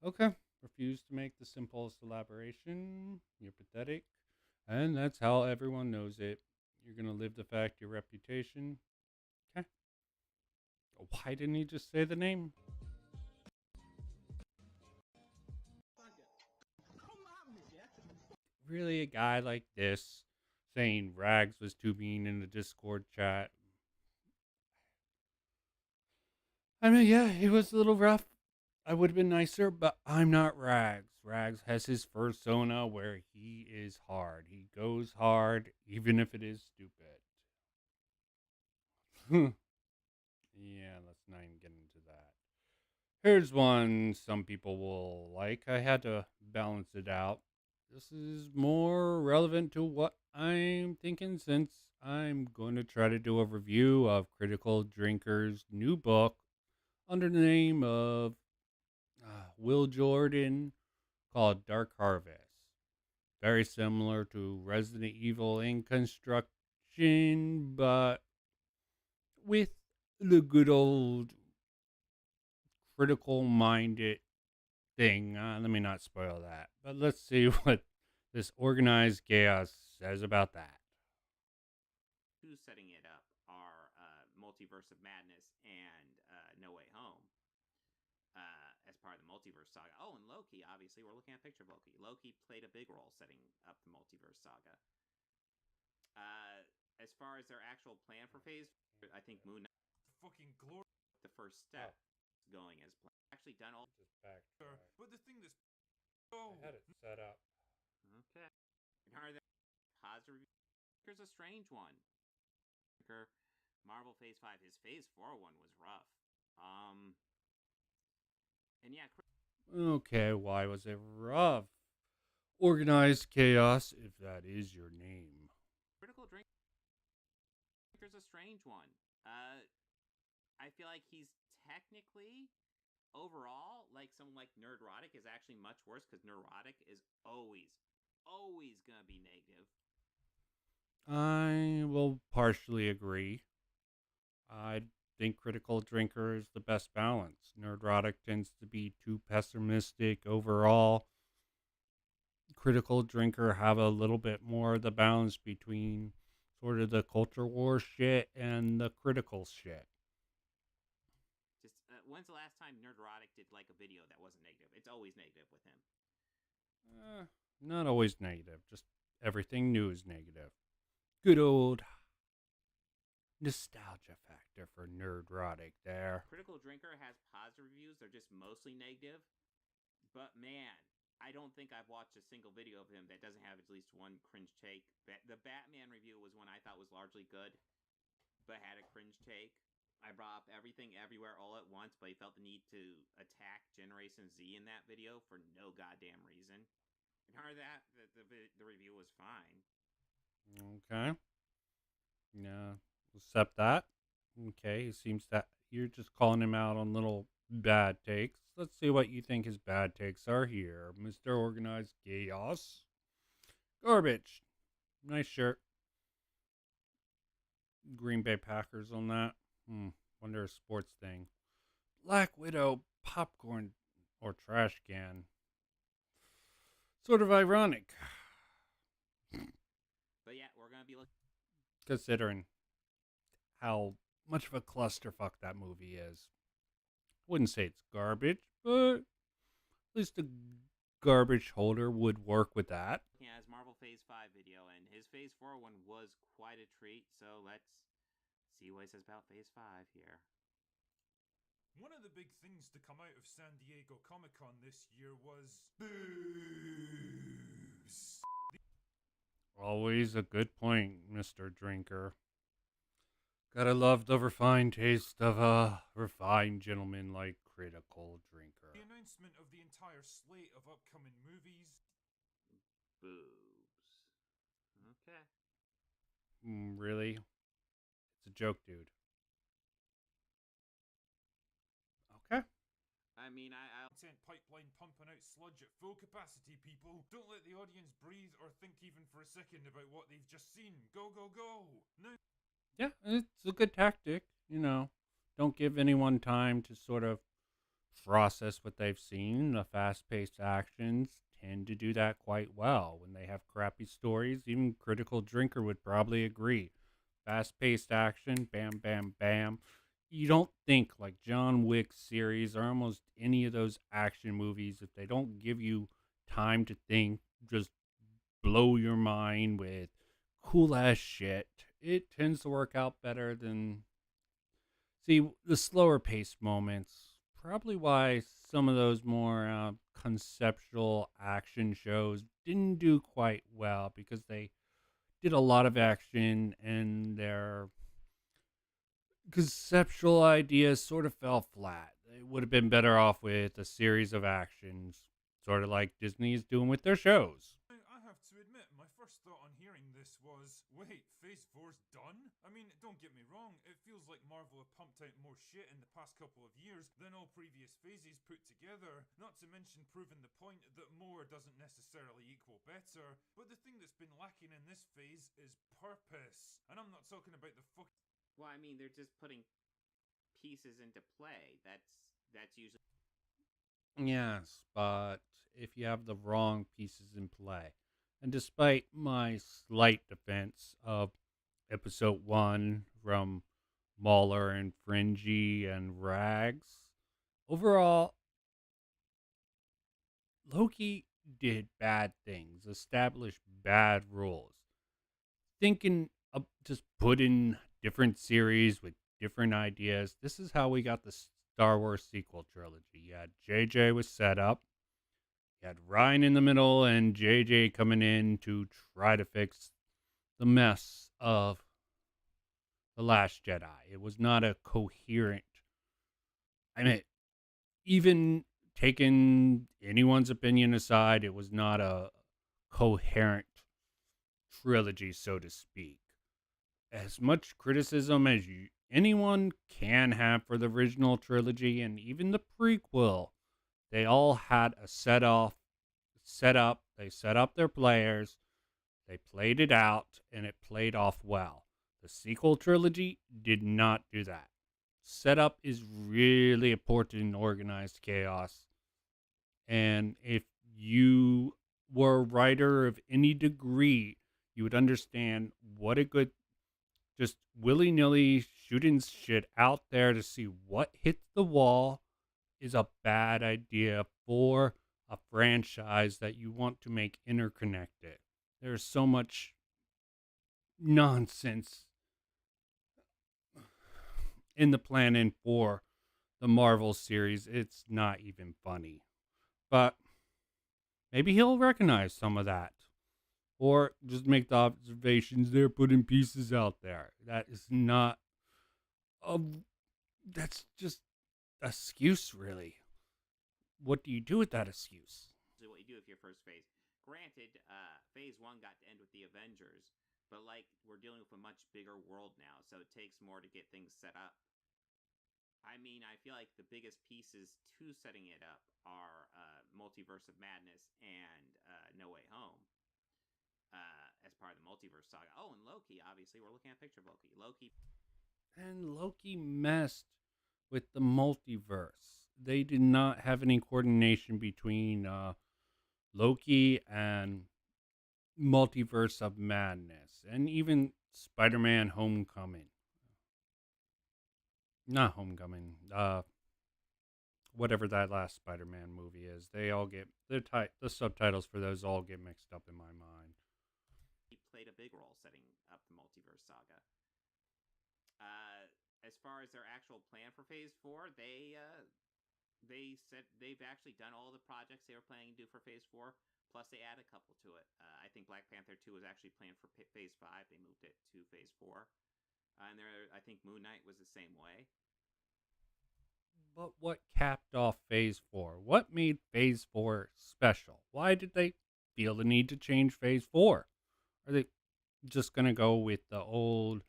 okay. Refuse to make the simplest elaboration. You're pathetic. And that's how everyone knows it. You're going to live to fact your reputation. Okay. Why didn't he just say the name? Really, a guy like this saying Rags was too mean in the Discord chat? I mean, yeah, he was a little rough. I would have been nicer, but I'm not Rags. Rags has his persona where he is hard. He goes hard, even if it is stupid. Yeah, let's not even get into that. Here's one some people will like. I had to balance it out. This is more relevant to what I'm thinking since I'm going to try to do a review of Critical Drinker's new book under the name of Will Jordan called Dark Harvest. Very similar to Resident Evil in construction, but with the good old critical minded thing. Let me not spoil that. But let's see what this organized chaos says about that. Who's setting it up are Multiverse of Madness and No Way Home as part of the Multiverse Saga. Oh, and Loki, obviously, we're looking at a picture of Loki. Loki played a big role setting up the Multiverse Saga. As far as their actual plan for Phase, I think Moon Knight fucking glory. The first step going as planned. Actually done all. Just back. But the thing that's I had it set up. Okay. Positive review. Here's a strange one. Marvel Phase 5. His Phase 4 one was rough. And yeah. Okay, why was it rough? Organized chaos, if that is your name. Critical Drinker's a strange one. I feel like he's technically, overall, like someone like Nerdrotic is actually much worse because Nerdrotic is always gonna be negative. I will partially agree. I think Critical Drinker is the best balance. Nerdrotic tends to be too pessimistic overall. Critical Drinker have a little bit more of the balance between sort of the culture war shit and the critical shit. Just when's the last time Nerdrotic did like a video that wasn't negative? It's always negative with him. Not always negative. Just everything new is negative. Good old nostalgia factor for Nerdrotic there. Critical Drinker has positive reviews. They're just mostly negative. But man, I don't think I've watched a single video of him that doesn't have at least one cringe take. The Batman review was one I thought was largely good, but had a cringe take. I brought up Everything Everywhere All at Once, but he felt the need to attack Generation Z in that video for no goddamn reason. And heard that, the review was fine. Okay. Yeah, accept that. Okay, it seems that you're just calling him out on little bad takes. Let's see what you think his bad takes are here. Mr. Organized Chaos. Garbage. Nice shirt. Green Bay Packers on that. Wonder a sports thing. Black Widow popcorn or trash can. Sort of ironic. But yeah, we're gonna be looking. Considering how much of a clusterfuck that movie is. Wouldn't say it's garbage, but at least a garbage holder would work with that. Yeah, his Marvel Phase 5 video, and his Phase 4 one was quite a treat, so let's see what he says about Phase 5 here. One of the big things to come out of San Diego Comic-Con this year was boobs. Always a good point, Mr. Drinker. Gotta love the refined taste of a refined gentleman like Critical Drinker. The announcement of the entire slate of upcoming movies. Boobs. Okay. Really? It's a joke, dude. Okay. I mean, Content pipeline pumping out sludge at full capacity, people. Don't let the audience breathe or think even for a second about what they've just seen. Go, go, go! Now. Yeah, it's a good tactic. Don't give anyone time to sort of process what they've seen. The fast-paced actions tend to do that quite well. When they have crappy stories, even Critical Drinker would probably agree. Fast-paced action, bam, bam, bam. You don't think like John Wick series or almost any of those action movies, if they don't give you time to think, just blow your mind with cool ass shit, it tends to work out better than the slower paced moments. Probably why some of those more conceptual action shows didn't do quite well, because they did a lot of action and their conceptual ideas sort of fell flat. They would have been better off with a series of actions, sort of like Disney is doing with their shows. I have to admit, my first thought on hearing this was, wait, Phase 4's done? I mean, don't get me wrong, it feels like Marvel have pumped out more shit in the past couple of years than all previous phases put together, not to mention proving the point that more doesn't necessarily equal better, but the thing that's been lacking in this phase is purpose. And I'm not talking about the fuck. well, I mean, they're just putting pieces into play. That's usually. Yes, but if you have the wrong pieces in play, and despite my slight defense of episode 1 from Mauler and Fringy and Rags, overall, Loki did bad things, established bad rules. Thinking of just put in different series with different ideas. This is how we got the Star Wars sequel trilogy. You had JJ was set up. You had Ryan in the middle and JJ coming in to try to fix the mess of The Last Jedi. It was not a coherent. I mean, even taking anyone's opinion aside, it was not a coherent trilogy, so to speak. As much criticism as anyone can have for the original trilogy and even the prequel, they all had a set up. They set up their players, they played it out, and it played off well. The sequel trilogy did not do that. Setup is really important in organized chaos. And if you were a writer of any degree, you would understand what a good just willy-nilly shooting shit out there to see what hits the wall is a bad idea for a franchise that you want to make interconnected. There's so much nonsense in the planning for the Marvel series. It's not even funny. But maybe he'll recognize some of that. Or just make the observations they're putting pieces out there. That is not that's just excuse, really. What do you do with that excuse? What you do with your first phase. Granted, phase 1 got to end with the Avengers, but like we're dealing with a much bigger world now, so it takes more to get things set up. I mean, I feel like the biggest pieces to setting it up are Multiverse of Madness and No Way Home. As part of the multiverse saga. Oh, and Loki, obviously. We're looking at a picture of Loki. And Loki messed with the multiverse. They did not have any coordination between Loki and Multiverse of Madness. And even Spider-Man Homecoming. Not Homecoming. Whatever that last Spider-Man movie is. They all get... the subtitles for those all get mixed up in my mind. He played a big role setting up the multiverse saga. As far as their actual plan for Phase 4, they said they've actually done all the projects they were planning to do for Phase 4, plus they add a couple to it. I think Black Panther 2 was actually planned for Phase 5. They moved it to Phase 4. And there, I think Moon Knight was the same way. But what capped off Phase 4? What made Phase 4 special? Why did they feel the need to change Phase 4? Are they just going to go with the old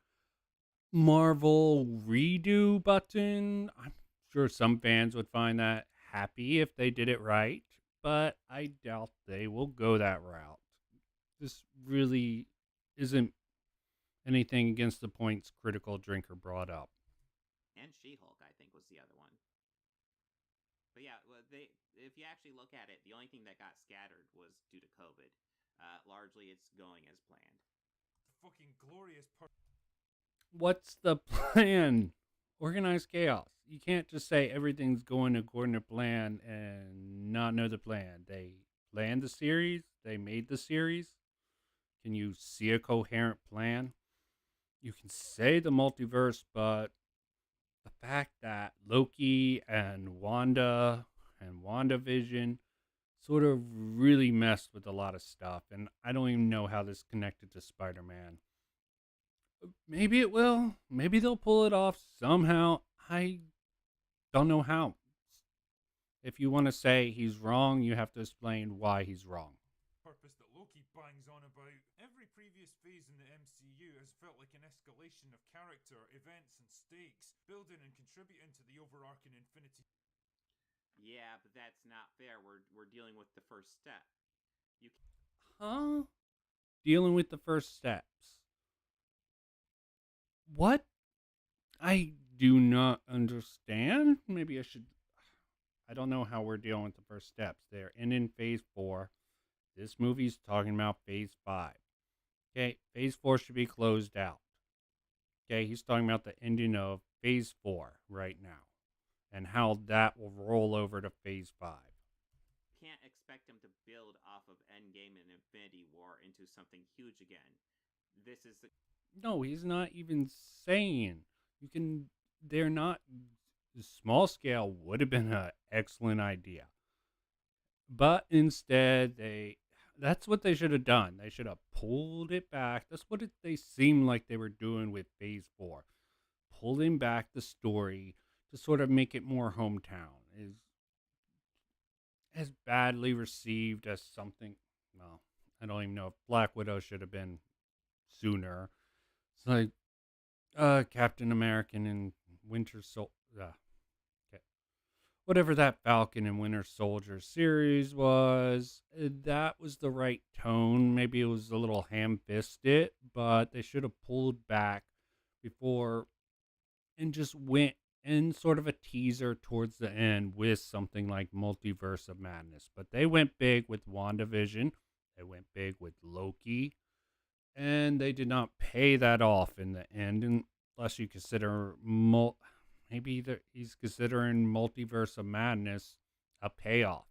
Marvel redo button? I'm sure some fans would find that happy if they did it right, but I doubt they will go that route. This really isn't anything against the points Critical Drinker brought up. And She-Hulk, I think, was the other one. But yeah, if you actually look at it, the only thing that got scattered was due to COVID. Largely, it's going as planned. The fucking glorious part. What's the plan? Organized chaos. You can't just say everything's going according to plan and not know the plan. They planned the series. They made the series. Can you see a coherent plan? You can say the multiverse, but the fact that Loki and WandaVision sort of really messed with a lot of stuff, and I don't even know how this connected to Spider-Man. Maybe it will. Maybe they'll pull it off somehow. I don't know how. If you want to say he's wrong, you have to explain why he's wrong. Purpose that Loki bangs on about. Every previous phase in the MCU has felt like an escalation of character, events, and stakes, building and contributing to the overarching Infinity. Yeah, but that's not fair. We're dealing with the first step. Huh? Dealing with the first steps. What? I do not understand. Maybe I should. I don't know how we're dealing with the first steps. They're in Phase 4. This movie's talking about Phase 5. Okay, Phase 4 should be closed out. Okay, he's talking about the ending of Phase 4 right now and how that will roll over to Phase 5. Can't expect him to build off of Endgame and Infinity War into something huge again. This is the... No, he's not even saying. They're not... Small scale would have been an excellent idea. But instead, that's what they should have done. They should have pulled it back. That's what they seemed like they were doing with Phase 4. Pulling back the story to sort of make it more hometown. Is as badly received as something... Well, I don't even know if Black Widow should have been sooner. It's like Captain American and Winter Soldier... Whatever that Falcon and Winter Soldier series was, that was the right tone. Maybe it was a little ham-fisted, but they should have pulled back before and just went in sort of a teaser towards the end with something like Multiverse of Madness. But they went big with WandaVision. They went big with Loki. And they did not pay that off in the end, unless you consider... Maybe he's considering Multiverse of Madness a payoff.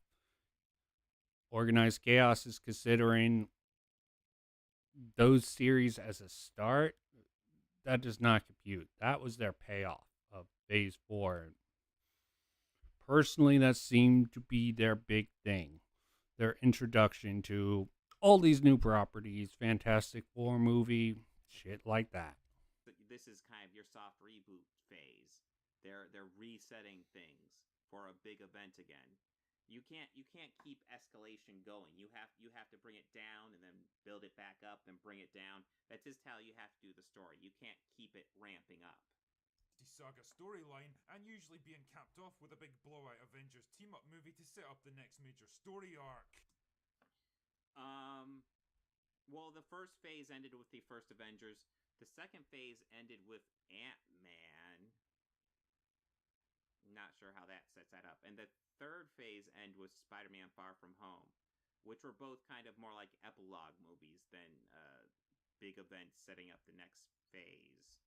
Organized Chaos is considering those series as a start. That does not compute. That was their payoff of Phase 4. Personally, that seemed to be their big thing. Their introduction to all these new properties, Fantastic Four movie, shit like that. This is kind of your soft reboot phase. They're resetting things for a big event again. You can't keep escalation going. You have to bring it down and then build it back up and bring it down. That's just how you have to do the story. You can't keep it ramping up. The saga storyline and usually being capped off with a big blowout Avengers team-up movie to set up the next major story arc. Well, the first phase ended with the first Avengers. The second phase ended with Ant-Man. Not sure how that sets that up. And the third phase end was Spider-Man Far From Home, which were both kind of more like epilogue movies than big events setting up the next phase.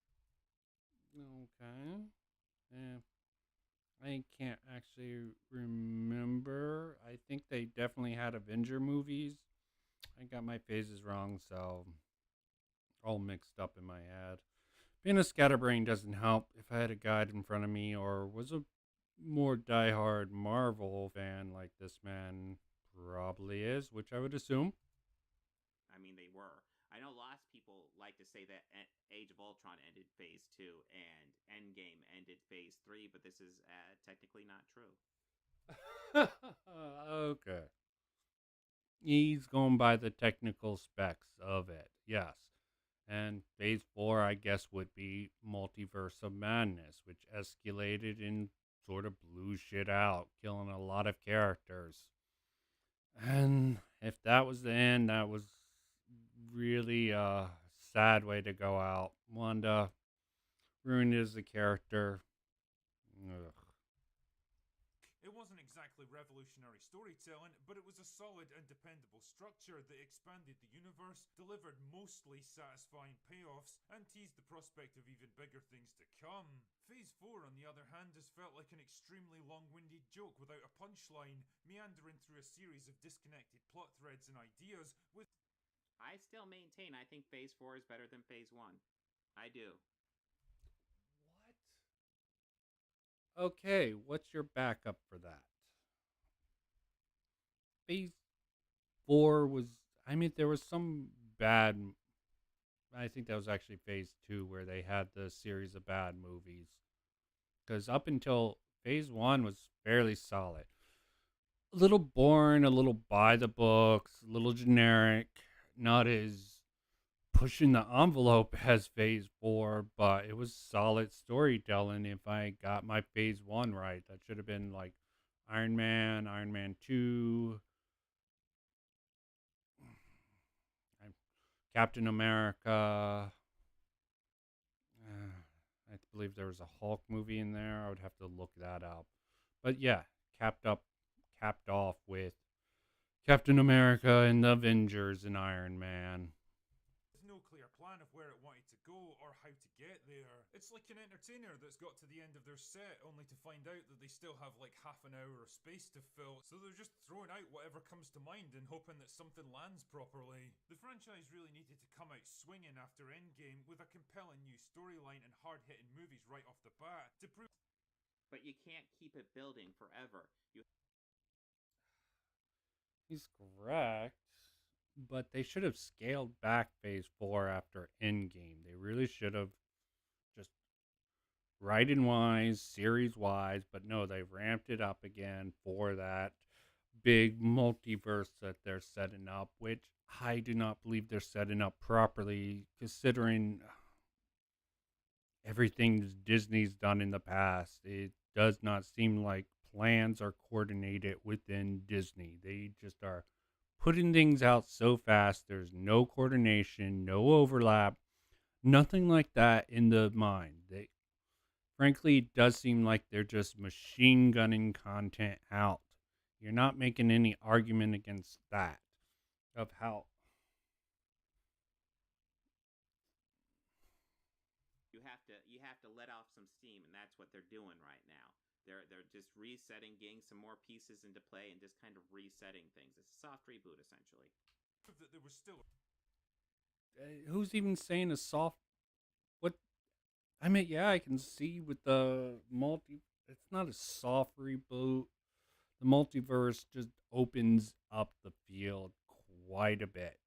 Okay. I can't actually remember. I think they definitely had Avenger movies. I got my phases wrong, so all mixed up in my head. Being a scatterbrain doesn't help. If I had a guide in front of me or was a more diehard Marvel fan like this man probably is, which I would assume. I mean, they were. I know lots of people people like to say that Age of Ultron ended Phase 2 and Endgame ended Phase 3, but this is technically not true. Okay. He's going by the technical specs of it, yes. And Phase 4, I guess, would be Multiverse of Madness, which escalated and sort of blew shit out, killing a lot of characters. And if that was the end, that was really a sad way to go out. Wanda ruined as a character. Ugh. It wasn't exactly revolutionary storytelling, but it was a solid and dependable structure that expanded the universe, delivered mostly satisfying payoffs, and teased the prospect of even bigger things to come. Phase 4, on the other hand, has felt like an extremely long-winded joke without a punchline, meandering through a series of disconnected plot threads and ideas with... I still maintain I think Phase 4 is better than Phase 1. I do. Okay, what's your backup for that? Phase 4 was, I mean, there was some bad, I think that was actually Phase 2 where they had the series of bad movies. Because up until Phase 1 was fairly solid. A little boring, a little by the books, a little generic, not as pushing the envelope as Phase 4, but it was solid storytelling if I got my Phase 1 right. That should have been like Iron Man 2, Captain America. I believe there was a Hulk movie in there. I would have to look that up. But yeah, capped off with Captain America and the Avengers and Iron Man. There's no clear plan of where it wanted to go or how to get there. It's like an entertainer that's got to the end of their set only to find out that they still have like half an hour of space to fill, so they're just throwing out whatever comes to mind and hoping that something lands properly. The franchise really needed to come out swinging after Endgame with a compelling new storyline and hard-hitting movies right off the bat to prove... But you can't keep it building forever. He's correct, but they should have scaled back Phase 4 after Endgame. They really should have just writing-wise, series-wise, but no, they ramped it up again for that big multiverse that they're setting up, which I do not believe they're setting up properly, considering everything Disney's done in the past. It does not seem like plans are coordinated within Disney. They just are putting things out so fast. There's no coordination, no overlap, nothing like that in the mind. Frankly, it does seem like they're just machine gunning content out. You're not making any argument against that of how you have to let off some steam, and that's what they're doing right now. They're just resetting, getting some more pieces into play, and just kind of resetting things. It's a soft reboot, essentially. That there was still... who's even saying a soft? What? I mean, yeah, I can see with the it's not a soft reboot. The multiverse just opens up the field quite a bit,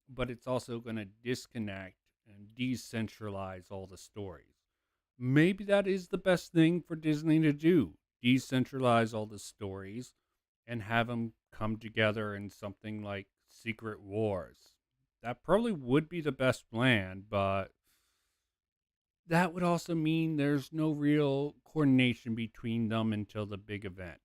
but it's also going to disconnect and decentralize all the stories. Maybe that is the best thing for Disney to do. Decentralize all the stories and have them come together in something like Secret Wars. That probably would be the best plan, but that would also mean there's no real coordination between them until the big event.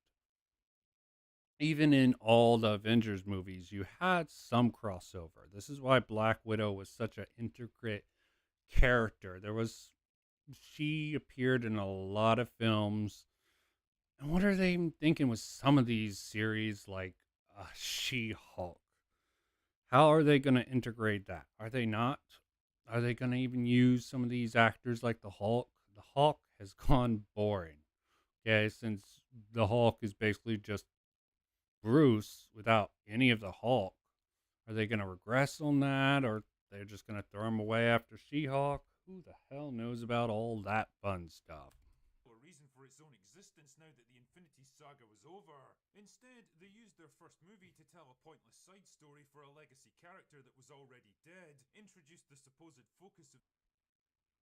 Even in all the Avengers movies, you had some crossover. This is why Black Widow was such an intricate character. She appeared in a lot of films. And what are they even thinking with some of these series like She-Hulk? How are they going to integrate that? Are they not? Are they going to even use some of these actors like the Hulk? The Hulk has gone boring. Okay, since the Hulk is basically just Bruce without any of the Hulk. Are they going to regress on that, or they're just going to throw him away after She-Hulk? Who the hell knows about all that fun stuff? A reason for its own existence. distance now that the Infinity Saga was over. Instead, they used their first movie to tell a pointless side story for a legacy character that was already dead, introduced the supposed focus of...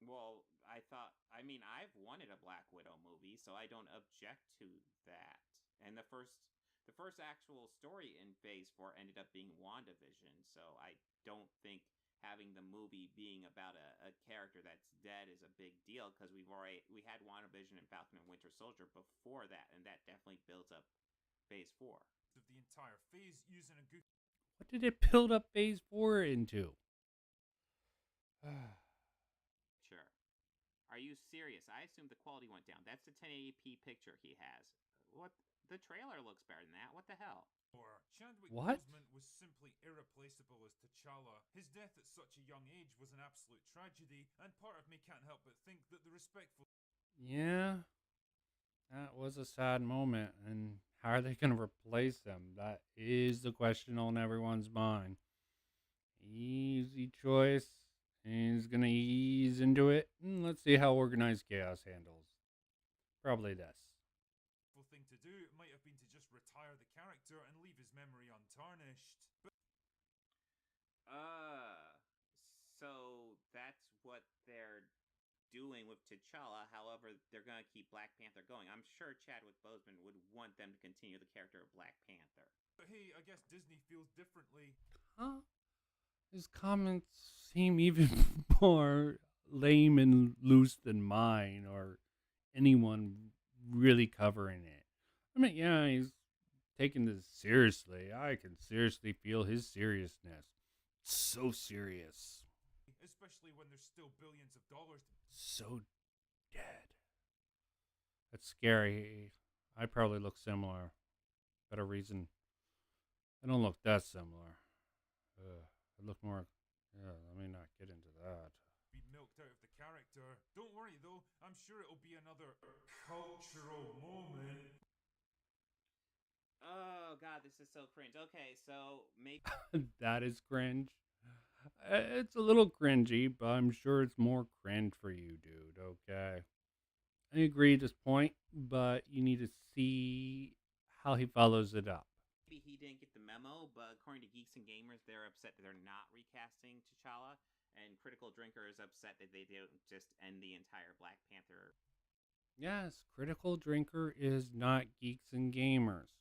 Well, I mean, I've wanted a Black Widow movie, so I don't object to that. And the first actual story in Phase 4 ended up being WandaVision, so I don't think having the movie being about a character that's dead is a big deal, because we had WandaVision and Falcon and Winter Soldier before that, and that definitely builds up Phase 4. Of the entire phase using a good... What did it build up Phase 4 into? Sure. Are you serious? I assume the quality went down. That's the 1080p picture he has. What? The trailer looks better than that. What the hell? Chadwick What? Boseman was simply irreplaceable as T'Challa. His death at such a young age was an absolute tragedy, and part of me can't help but think that the respectful... Yeah, that was a sad moment. And how are they going to replace him? That is the question on everyone's mind. Easy choice. He's going to ease into it. Let's see how Organized Chaos handles. Probably this. thing to do might have been to just retire the character and leave his memory untarnished. But so that's what they're doing with T'Challa. However, they're going to keep Black Panther going. I'm sure Chadwick Boseman would want them to continue the character of Black Panther. But hey, I guess Disney feels differently. Huh? His comments seem even more lame and loose than mine or anyone really covering it. I mean, yeah, he's taking this seriously. I can seriously feel his seriousness. So serious. Especially when there's still billions of dollars. So dead. That's scary. I probably look similar. Better reason. I don't look that similar. I look more... Yeah, let me not get into that. Be milked out of the character. Don't worry though, I'm sure it'll be another cultural moment. Oh god, this is so cringe. Okay, so maybe... That is cringe. It's a little cringy, but I'm sure it's more cringe for you, dude, okay? I agree at this point, but you need to see how he follows it up. Maybe he didn't get the memo, but according to Geeks and Gamers, they're upset that they're not recasting T'Challa, and Critical Drinker is upset that they didn't just end the entire Black Panther. Yes, Critical Drinker is not Geeks and Gamers.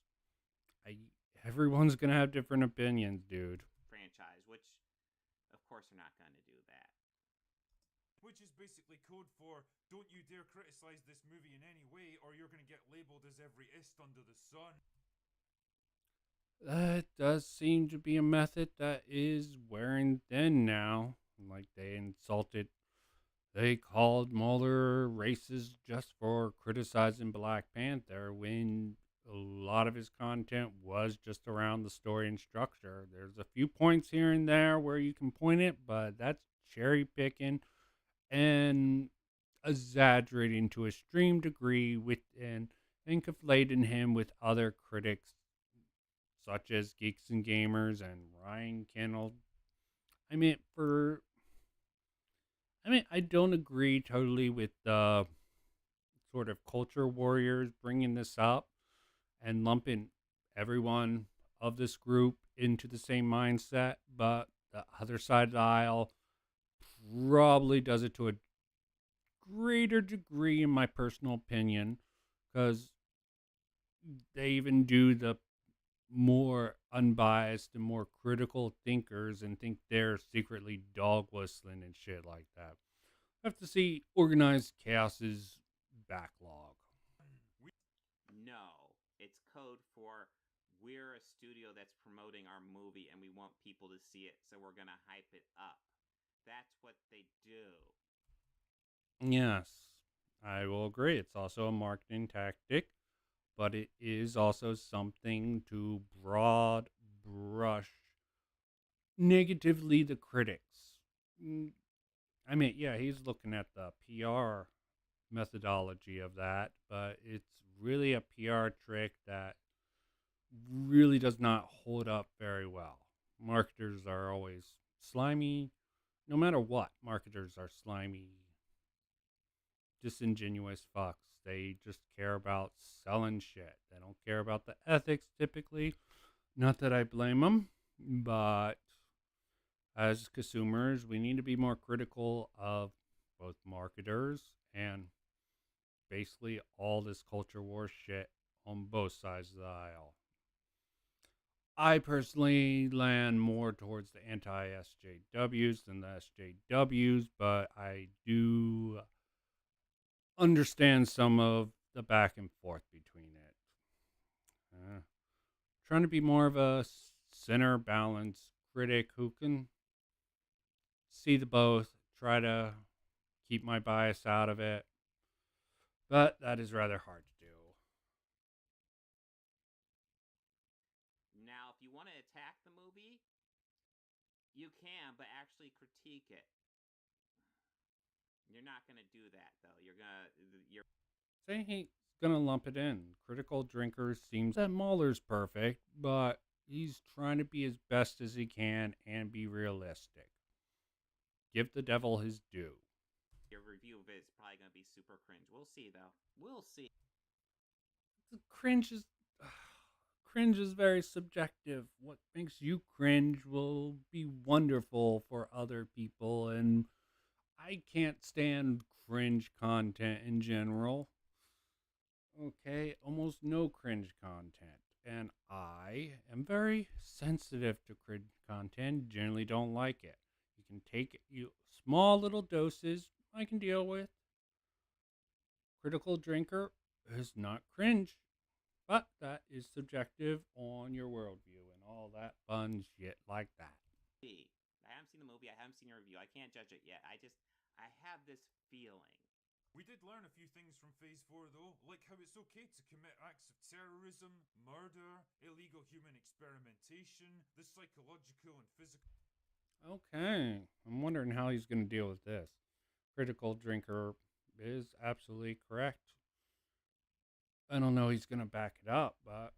Everyone's gonna have different opinions, dude. Franchise, which, of course, they're not going to do that. Which is basically code for, don't you dare criticize this movie in any way, or you're going to get labeled as every ist under the sun. That does seem to be a method that is wearing thin now. Like they called Mulder racist just for criticizing Black Panther when a lot of his content was just around the story and structure. There's a few points here and there where you can point it, but that's cherry picking and exaggerating to a extreme degree and conflating him with other critics such as Geeks and Gamers and Ryan Kennel. I don't agree totally with the sort of culture warriors bringing this up and lumping everyone of this group into the same mindset, but the other side of the aisle probably does it to a greater degree, in my personal opinion, because they even do the more unbiased and more critical thinkers and think they're secretly dog whistling and shit like that. I have to see Organized Chaos's backlog. No, it's code for, we're a studio that's promoting our movie and we want people to see it, so we're gonna hype it up. That's what they do. Yes, I will agree. It's also a marketing tactic, but it is also something to broad brush negatively the critics. Yeah, he's looking at the PR methodology of that, but it's really a PR trick that really does not hold up very well. Marketers are always slimy. No matter what, marketers are slimy. disingenuous fucks. They just care about selling shit. They don't care about the ethics typically. Not that I blame them, but as consumers, we need to be more critical of both marketers and basically all this culture war shit on both sides of the aisle. I personally land more towards the anti-SJWs than the SJWs, but I do understand some of the back and forth between it. Trying to be more of a center balanced critic who can see the both, try to keep my bias out of it, but that is rather hard to do. Now, if you want to attack the movie, you can, but actually critique it. You're not gonna do that though. You're Saying he's gonna lump it in. Critical Drinker seems that Mahler's perfect, but he's trying to be as best as he can and be realistic. Give the devil his due. Your review of it is probably gonna be super cringe. We'll see though. We'll see. Cringe is very subjective. What makes you cringe will be wonderful for other people, and I can't stand cringe content in general. Okay, almost no cringe content. And I am very sensitive to cringe content, generally don't like it. You can take it, small little doses I can deal with. Critical Drinker is not cringe, but that is subjective on your worldview and all that fun shit like that. I haven't seen the movie. I haven't seen a review. I can't judge it yet. I have this feeling. We did learn a few things from Phase 4, though, like how it's okay to commit acts of terrorism, murder, illegal human experimentation, the psychological and physical... Okay, I'm wondering how he's going to deal with this. Critical Drinker is absolutely correct. I don't know he's going to back it up, but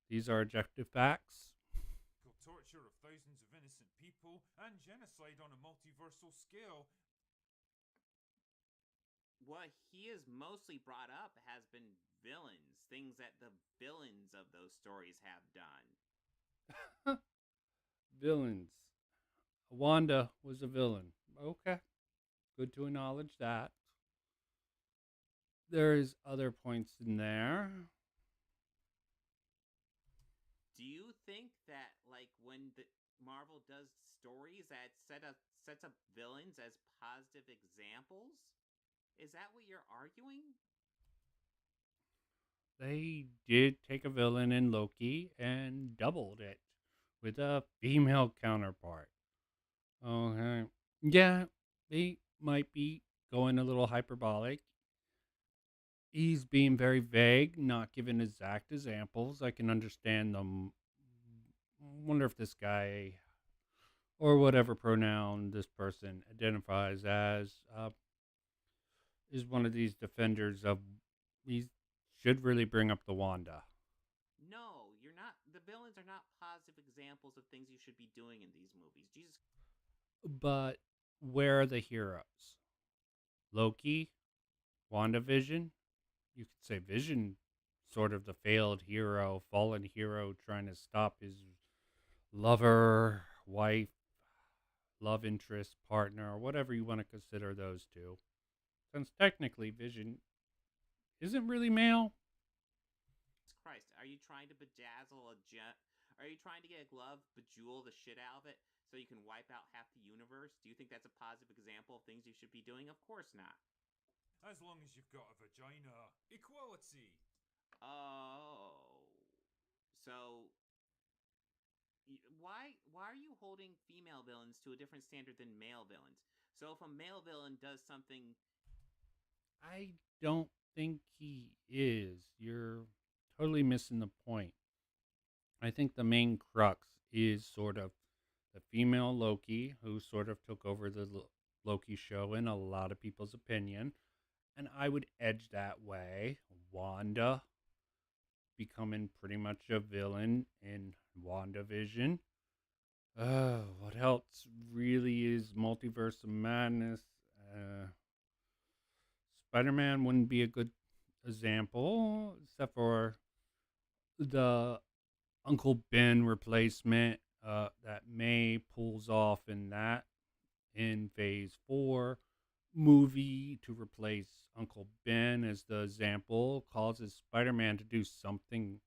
these are objective facts. Torture of thousands of innocent people and genocide on a multiversal scale. What he has mostly brought up has been villains, things that the villains of those stories have done. Villains. Wanda was a villain. Okay. Good to acknowledge that. There's other points in there. Do you think that, like, when the Marvel does stories that sets up villains as positive examples? Is that what you're arguing? They did take a villain in Loki and doubled it with a female counterpart. Okay. Yeah, they might be going a little hyperbolic. He's being very vague, not giving exact examples. I can understand them. Wonder if this guy, or whatever pronoun this person identifies as, is one of these defenders of... He should really bring up the Wanda. No, you're not. The villains are not positive examples of things you should be doing in these movies. Jesus. But where are the heroes? Loki? WandaVision? You could say Vision, sort of the failed hero, fallen hero trying to stop his lover, wife, love interest, partner, or whatever you want to consider those two. Since technically Vision isn't really male. Christ, are you trying to bedazzle a jet? Are you trying to get a glove, bejewel the shit out of it so you can wipe out half the universe? Do you think that's a positive example of things you should be doing? Of course not. As long as you've got a vagina. Equality. Oh. So why are you holding female villains to a different standard than male villains? So if a male villain does something... I don't think he is. You're totally missing the point. I think the main crux is sort of the female Loki, who sort of took over the Loki show in a lot of people's opinion. And I would edge that way. Wanda becoming pretty much a villain in WandaVision. What else really is Multiverse of Madness? Spider-Man wouldn't be a good example, except for the Uncle Ben replacement that May pulls off in Phase 4 movie to replace Uncle Ben as the example causes Spider-Man to do something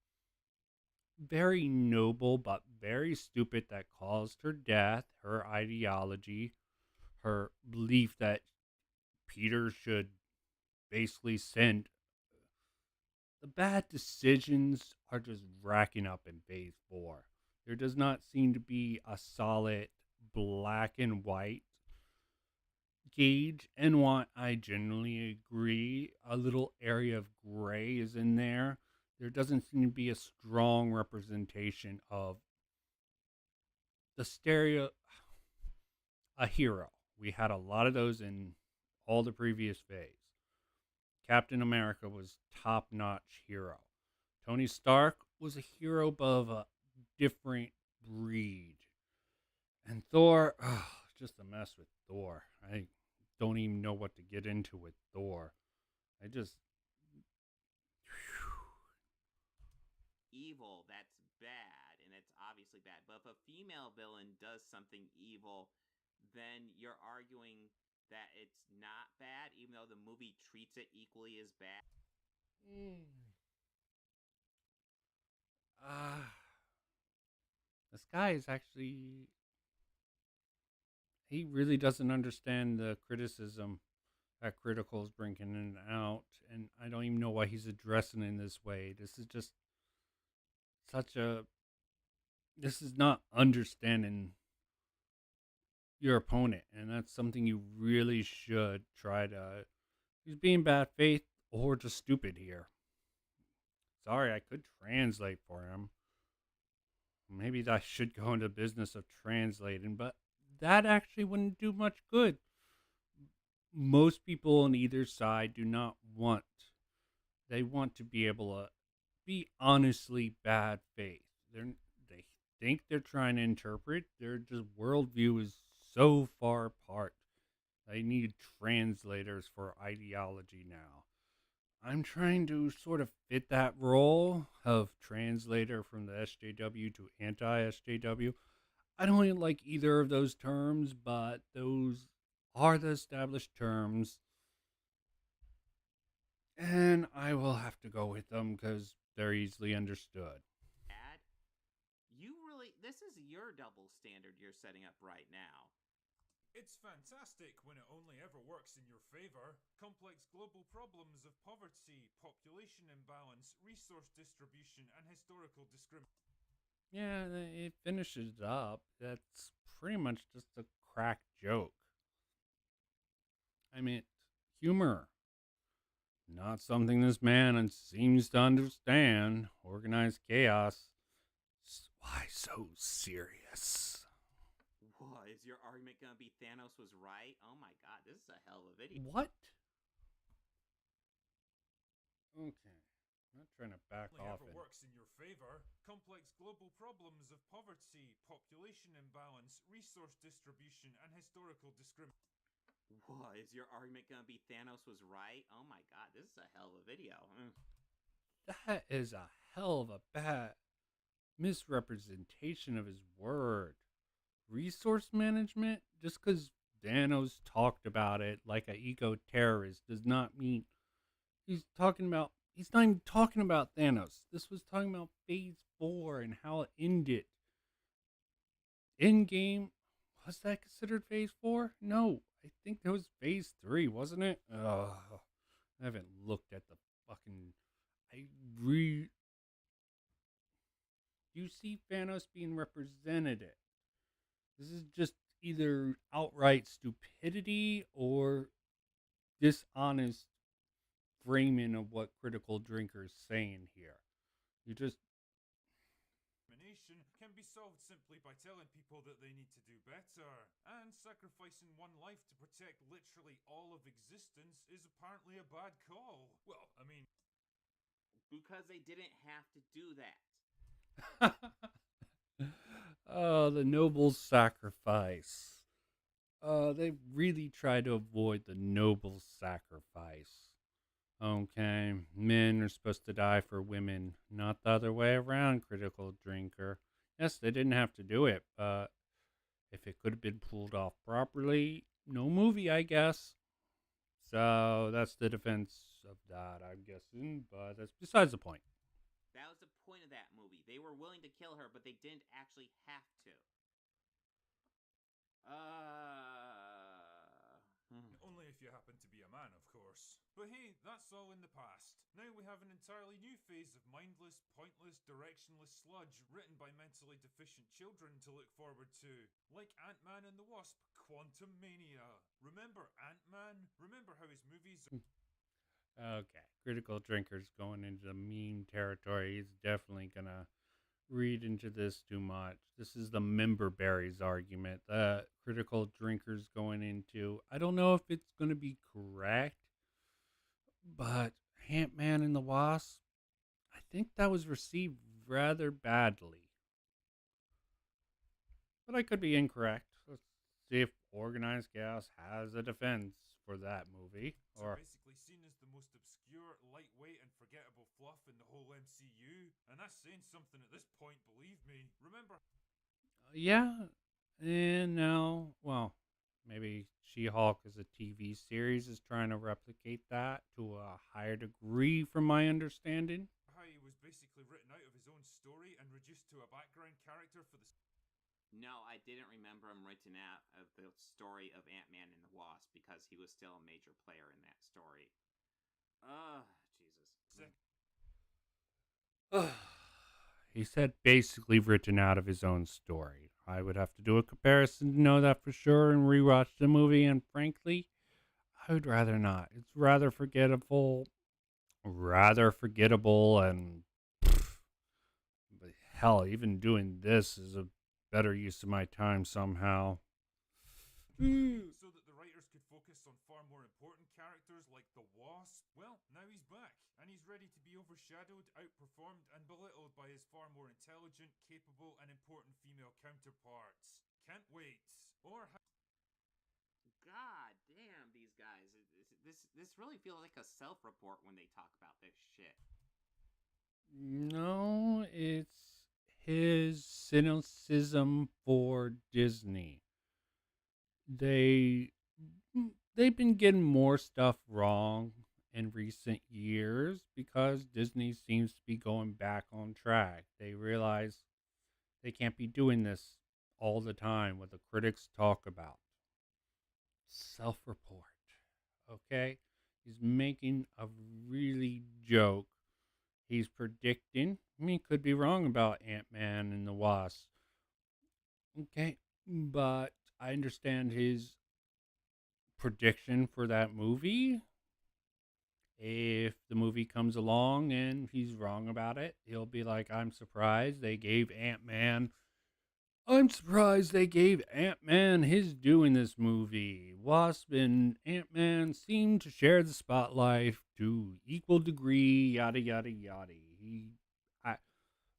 very noble but very stupid that caused her death, her ideology, her belief that Peter should basically send. The bad decisions are just racking up in Phase 4. There does not seem to be a solid black and white gauge, and what I generally agree, a little area of gray is in there. There doesn't seem to be a strong representation of the a hero. We had a lot of those in all the previous phase. Captain America was top-notch hero. Tony Stark was a hero of a different breed. And Thor, just a mess with Thor. I don't even know what to get into with Thor. Evil, that's bad, and it's obviously bad. But if a female villain does something evil, then you're arguing that it's not bad, even though the movie treats it equally as bad. This guy is actually, he really doesn't understand the criticism that criticals bringing in and out, and I don't even know why he's addressing it in this way. This is just this is not understanding your opponent, and that's something you really should try to. He's being bad faith or just stupid here. Sorry, I could translate for him. Maybe I should go into business of translating, but that actually wouldn't do much good. Most people on either side do not want. They want to be able to be honestly bad faith. They think they're trying to interpret. Their just worldview is so far apart. They need translators for ideology now. I'm trying to sort of fit that role of translator from the SJW to anti-SJW. I don't really like either of those terms, but those are the established terms. And I will have to go with them because they're easily understood. Bad? This is your double standard you're setting up right now. It's fantastic when it only ever works in your favor. Complex global problems of poverty, population imbalance, resource distribution, and historical discrimination. Yeah, it finishes up. That's pretty much just a crack joke. I mean, humor. Not something this man seems to understand. Organized chaos. Why so serious? What, is your argument going to be Thanos was right? Oh my god, this is a hell of a video. What? Okay. I'm not trying to back off It it. works in your favor. Complex global problems of poverty, population imbalance, resource distribution, and historical discrimination. What, is your argument going to be Thanos was right? Oh my god, this is a hell of a video. That is a hell of a bad misrepresentation of his word. Resource management, just because Thanos talked about it like an eco-terrorist does not mean he's not even talking about Thanos. This was talking about Phase 4 and how it ended. Endgame, was that considered Phase 4? No, I think that was Phase 3, wasn't it? I haven't looked at the fucking... You see Thanos being represented. This is just either outright stupidity or dishonest framing of what Critical Drinker is saying here. Can be solved simply by telling people that they need to do better. And sacrificing one life to protect literally all of existence is apparently a bad call. Well, I mean... Because they didn't have to do that. Oh, the noble sacrifice. They really try to avoid the noble sacrifice. Okay, men are supposed to die for women, not the other way around, critical drinker. Yes, they didn't have to do it, but if it could have been pulled off properly, no movie, I guess. So that's the defense of that, I'm guessing, but that's besides the point. That was the point of that movie. They were willing to kill her, but they didn't actually have to. Only if you happen to be a man, of course. But hey, that's all in the past. Now we have an entirely new phase of mindless, pointless, directionless sludge written by mentally deficient children to look forward to. Like Ant-Man and the Wasp, Quantum Mania. Remember Ant-Man? Remember how his movies... Okay, critical drinker's going into the meme territory. He's definitely gonna read into this too much. This is the member berries argument that critical drinkers going into. I don't know if it's going to be correct, but Ant-Man and the Wasp, I think that was received rather badly. But I could be incorrect. Let's see if Organized Chaos has a defense for that movie. Or basically seen as the most obscure, lightweight, and forgettable fluff in the whole MCU. And that's saying something at this point, believe me. Remember... Yeah, and now, well, maybe She-Hulk as a TV series is trying to replicate that to a higher degree, from my understanding. How he was basically written out of his own story and reduced to a background character for the... No, I didn't remember him written out of the story of Ant-Man and the Wasp because he was still a major player in that story. Jesus. He said basically written out of his own story. I would have to do a comparison to know that for sure and rewatch the movie, and frankly, I would rather not. It's rather forgettable, and but hell, even doing this is a better use of my time somehow. So that the writers could focus on far more important characters like the Wasp. Well, now he's back, and he's ready to be overshadowed, outperformed, and belittled by his far more intelligent, capable, and important female counterparts. Can't wait. Or God damn, these guys. This really feels like a self-report when they talk about this shit. No, it's his cynicism for Disney. They've been getting more stuff wrong in recent years because Disney seems to be going back on track. They realize they can't be doing this all the time, what the critics talk about. Self-report. Okay? He's making a really joke. He's predicting. I mean, could be wrong about Ant-Man and the Wasp. Okay, but I understand his prediction for that movie. If the movie comes along and he's wrong about it, he'll be like, I'm surprised they gave Ant-Man his due in this movie. Wasp and Ant-Man seem to share the spotlight to equal degree, yada, yada, yada.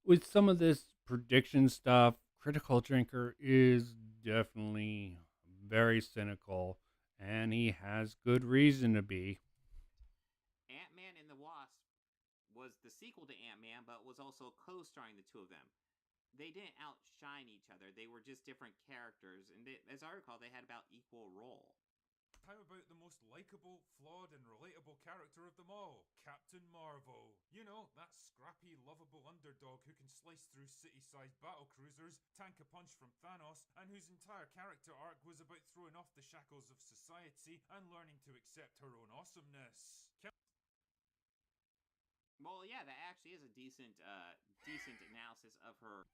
With some of this prediction stuff, Critical Drinker is definitely very cynical, and he has good reason to be. Ant-Man and the Wasp was the sequel to Ant-Man, but was also co-starring the two of them. They didn't outshine each other. They were just different characters, and as I recall, they had about equal role. How about the most likable, flawed, and relatable character of them all? Captain Marvel. You know, that scrappy, lovable underdog who can slice through city-sized battlecruisers, tank a punch from Thanos, and whose entire character arc was about throwing off the shackles of society and learning to accept her own awesomeness. Well, yeah, that actually is a decent analysis of her.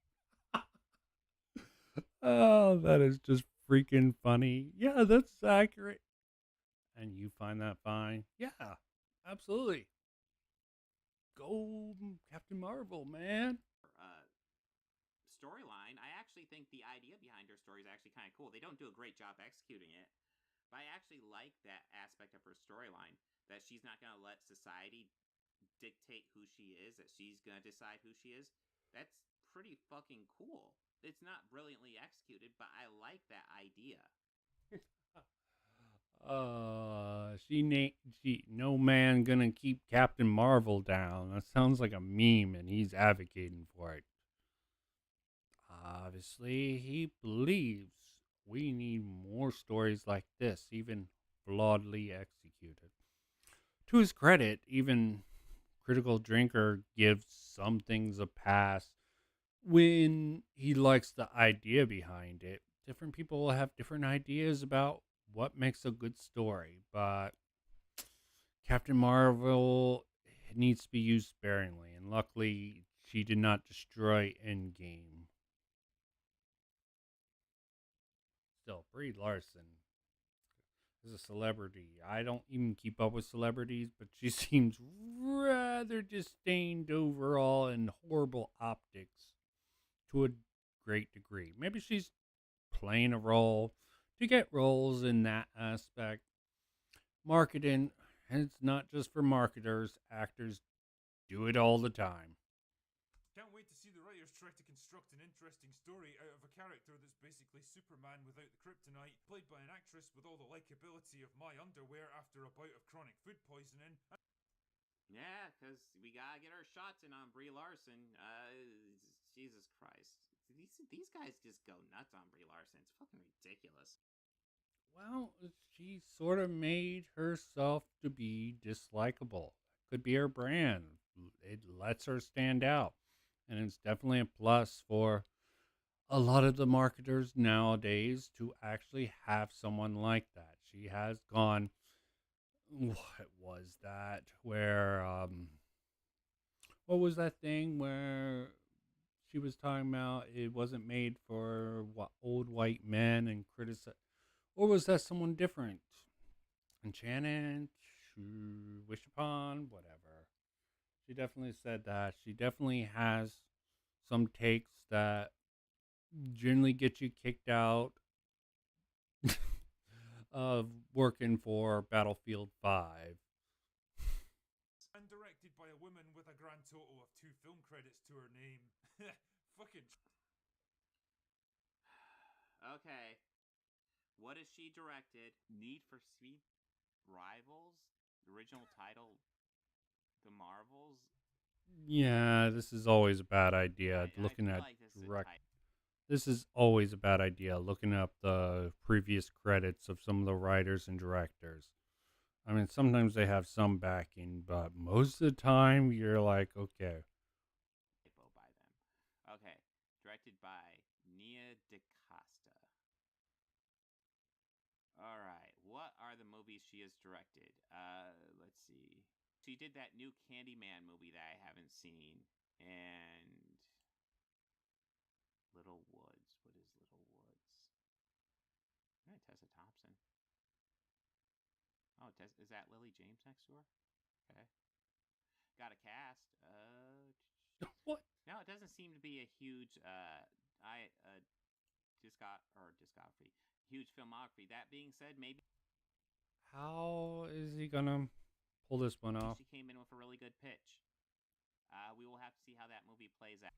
Oh, that is just freaking funny. Yeah, that's accurate. And you find that fine? Yeah, absolutely. Go Captain Marvel, man. Storyline, I actually think the idea behind her story is actually kind of cool. They don't do a great job executing it, but I actually like that aspect of her storyline, that she's not going to let society dictate who she is, that she's going to decide who she is. That's pretty fucking cool. It's not brilliantly executed, but I like that idea. No man gonna keep Captain Marvel down. That sounds like a meme, and he's advocating for it. Obviously, he believes we need more stories like this, even flawedly executed. To his credit, even Critical Drinker gives some things a pass when he likes the idea behind it. Different people will have different ideas about what makes a good story, but Captain Marvel needs to be used sparingly, and luckily, she did not destroy Endgame. Still, Brie Larson is a celebrity. I don't even keep up with celebrities, but she seems rather disdained overall and horrible optics to a great degree. Maybe she's playing a role to get roles in that aspect. Marketing, and it's not just for marketers, actors do it all the time. Can't wait to see the writers try to construct an interesting story out of a character that's basically Superman without the kryptonite, played by an actress with all the likability of my underwear after a bout of chronic food poisoning. Yeah, because we gotta get our shots in on Brie Larson. Jesus Christ. These guys just go nuts on Brie Larson. It's fucking ridiculous. Well, she sort of made herself to be dislikable. Could be her brand. It lets her stand out. And it's definitely a plus for a lot of the marketers nowadays to actually have someone like that. She has gone. What was that? What was that thing where she was talking about it wasn't made for old white men and criticize? Or was that someone different? Enchanted, Wish Upon, whatever. She definitely said that. She definitely has some takes that generally get you kicked out of working for Battlefield 5. And directed by a woman with a grand total of 2 film credits to her name. Fucking. Okay. What has she directed? Need for Speed Rivals? The original title, The Marvels? Yeah, this is always a bad idea. Looking at this is always a bad idea. Looking up the previous credits of some of the writers and directors. I mean, sometimes they have some backing, but most of the time you're like, okay. By them. Okay. Directed by Nia DaCosta. All right. What are the movies she has directed? Let's see. She did that new Candyman movie that I haven't seen, and Little Woods. What is Little Woods? All right, Tessa Thompson. Oh, is that Lily James next door? Okay. Got a cast. What? No, it doesn't seem to be a huge discography. Huge filmography. That being said, maybe How is he gonna pull this one off? she came in with a really good pitch. We will have to see how that movie plays out.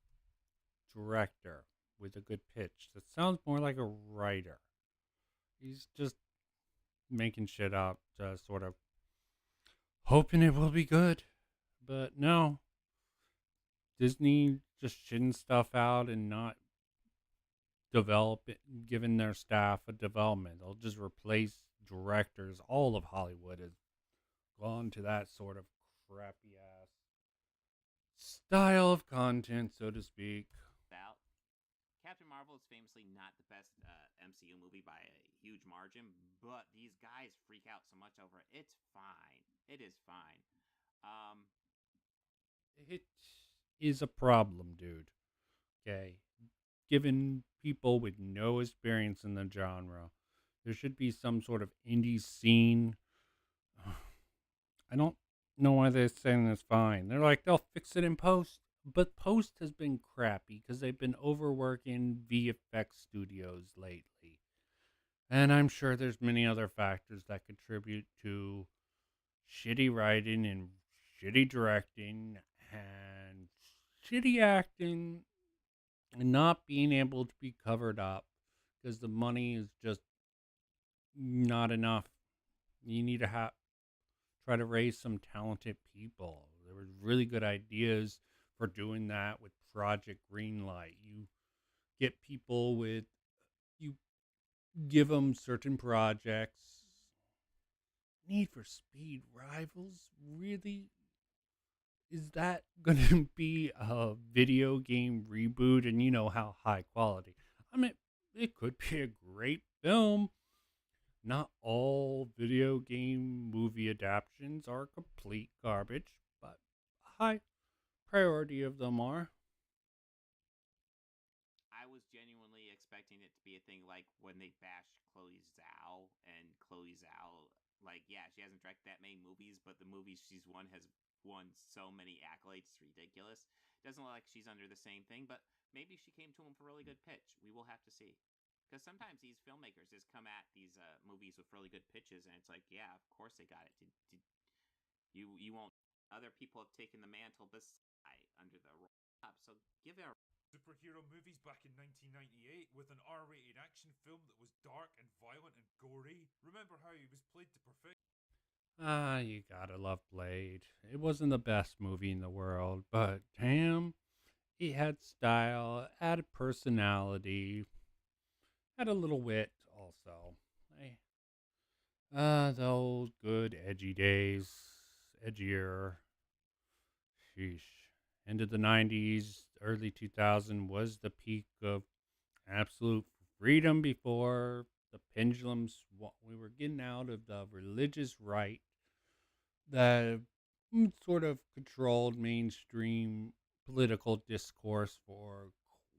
Director with a good pitch. That sounds more like a writer. He's just making shit up, sort of hoping it will be good. But no. Disney just shitting stuff out and not develop it, giving their staff a development. They'll just replace directors. All of Hollywood has gone to that sort of crappy ass style of content, so to speak. Captain Marvel is famously not the best MCU movie by a huge margin, but these guys freak out so much over it. It's fine. It is fine. It is a problem, dude. Okay. Given people with no experience in the genre, there should be some sort of indie scene. I don't know why they're saying it's fine. They're like, they'll fix it in post. But post has been crappy because they've been overworking VFX studios lately. And I'm sure there's many other factors that contribute to shitty writing and shitty directing and shitty acting and not being able to be covered up because the money is just not enough. You need to try to raise some talented people. There were really good ideas for doing that with Project Greenlight. You get people with, you give them certain projects. Need for Speed Rivals? Really? Is that going to be a video game reboot? And you know how high quality. I mean, it could be a great film. Not all video game movie adaptations are complete garbage, but a high priority of them are. I was genuinely expecting it to be a thing like when they bashed Chloe Zhao, and Chloe Zhao, like, yeah, she hasn't directed that many movies, but the movies she's won has won so many accolades, it's ridiculous. Doesn't look like she's under the same thing, but maybe she came to him for a really good pitch. We will have to see. Because sometimes these filmmakers just come at these movies with really good pitches, and it's like, yeah, of course they got it. You won't. Other people have taken the mantle beside under the top, so give it a superhero movies back in 1998 with an R-rated action film that was dark and violent and gory. Remember how he was played to perfection? You gotta love Blade. It wasn't the best movie in the world, but damn, it had style, had a personality, had a little wit also. The old good edgy days, edgier. Sheesh. End of the 90s, early 2000 was the peak of absolute freedom before the pendulums. We were getting out of the religious right that sort of controlled mainstream political discourse for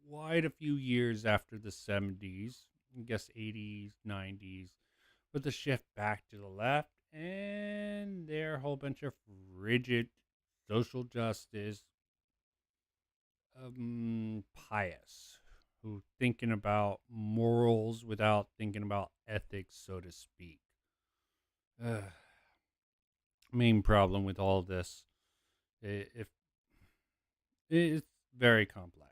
quite a few years after the 70s, I guess 80s, 90s, with the shift back to the left and their whole bunch of rigid social justice pious, who thinking about morals without thinking about ethics, so to speak. Main problem with all this, if it's very complex.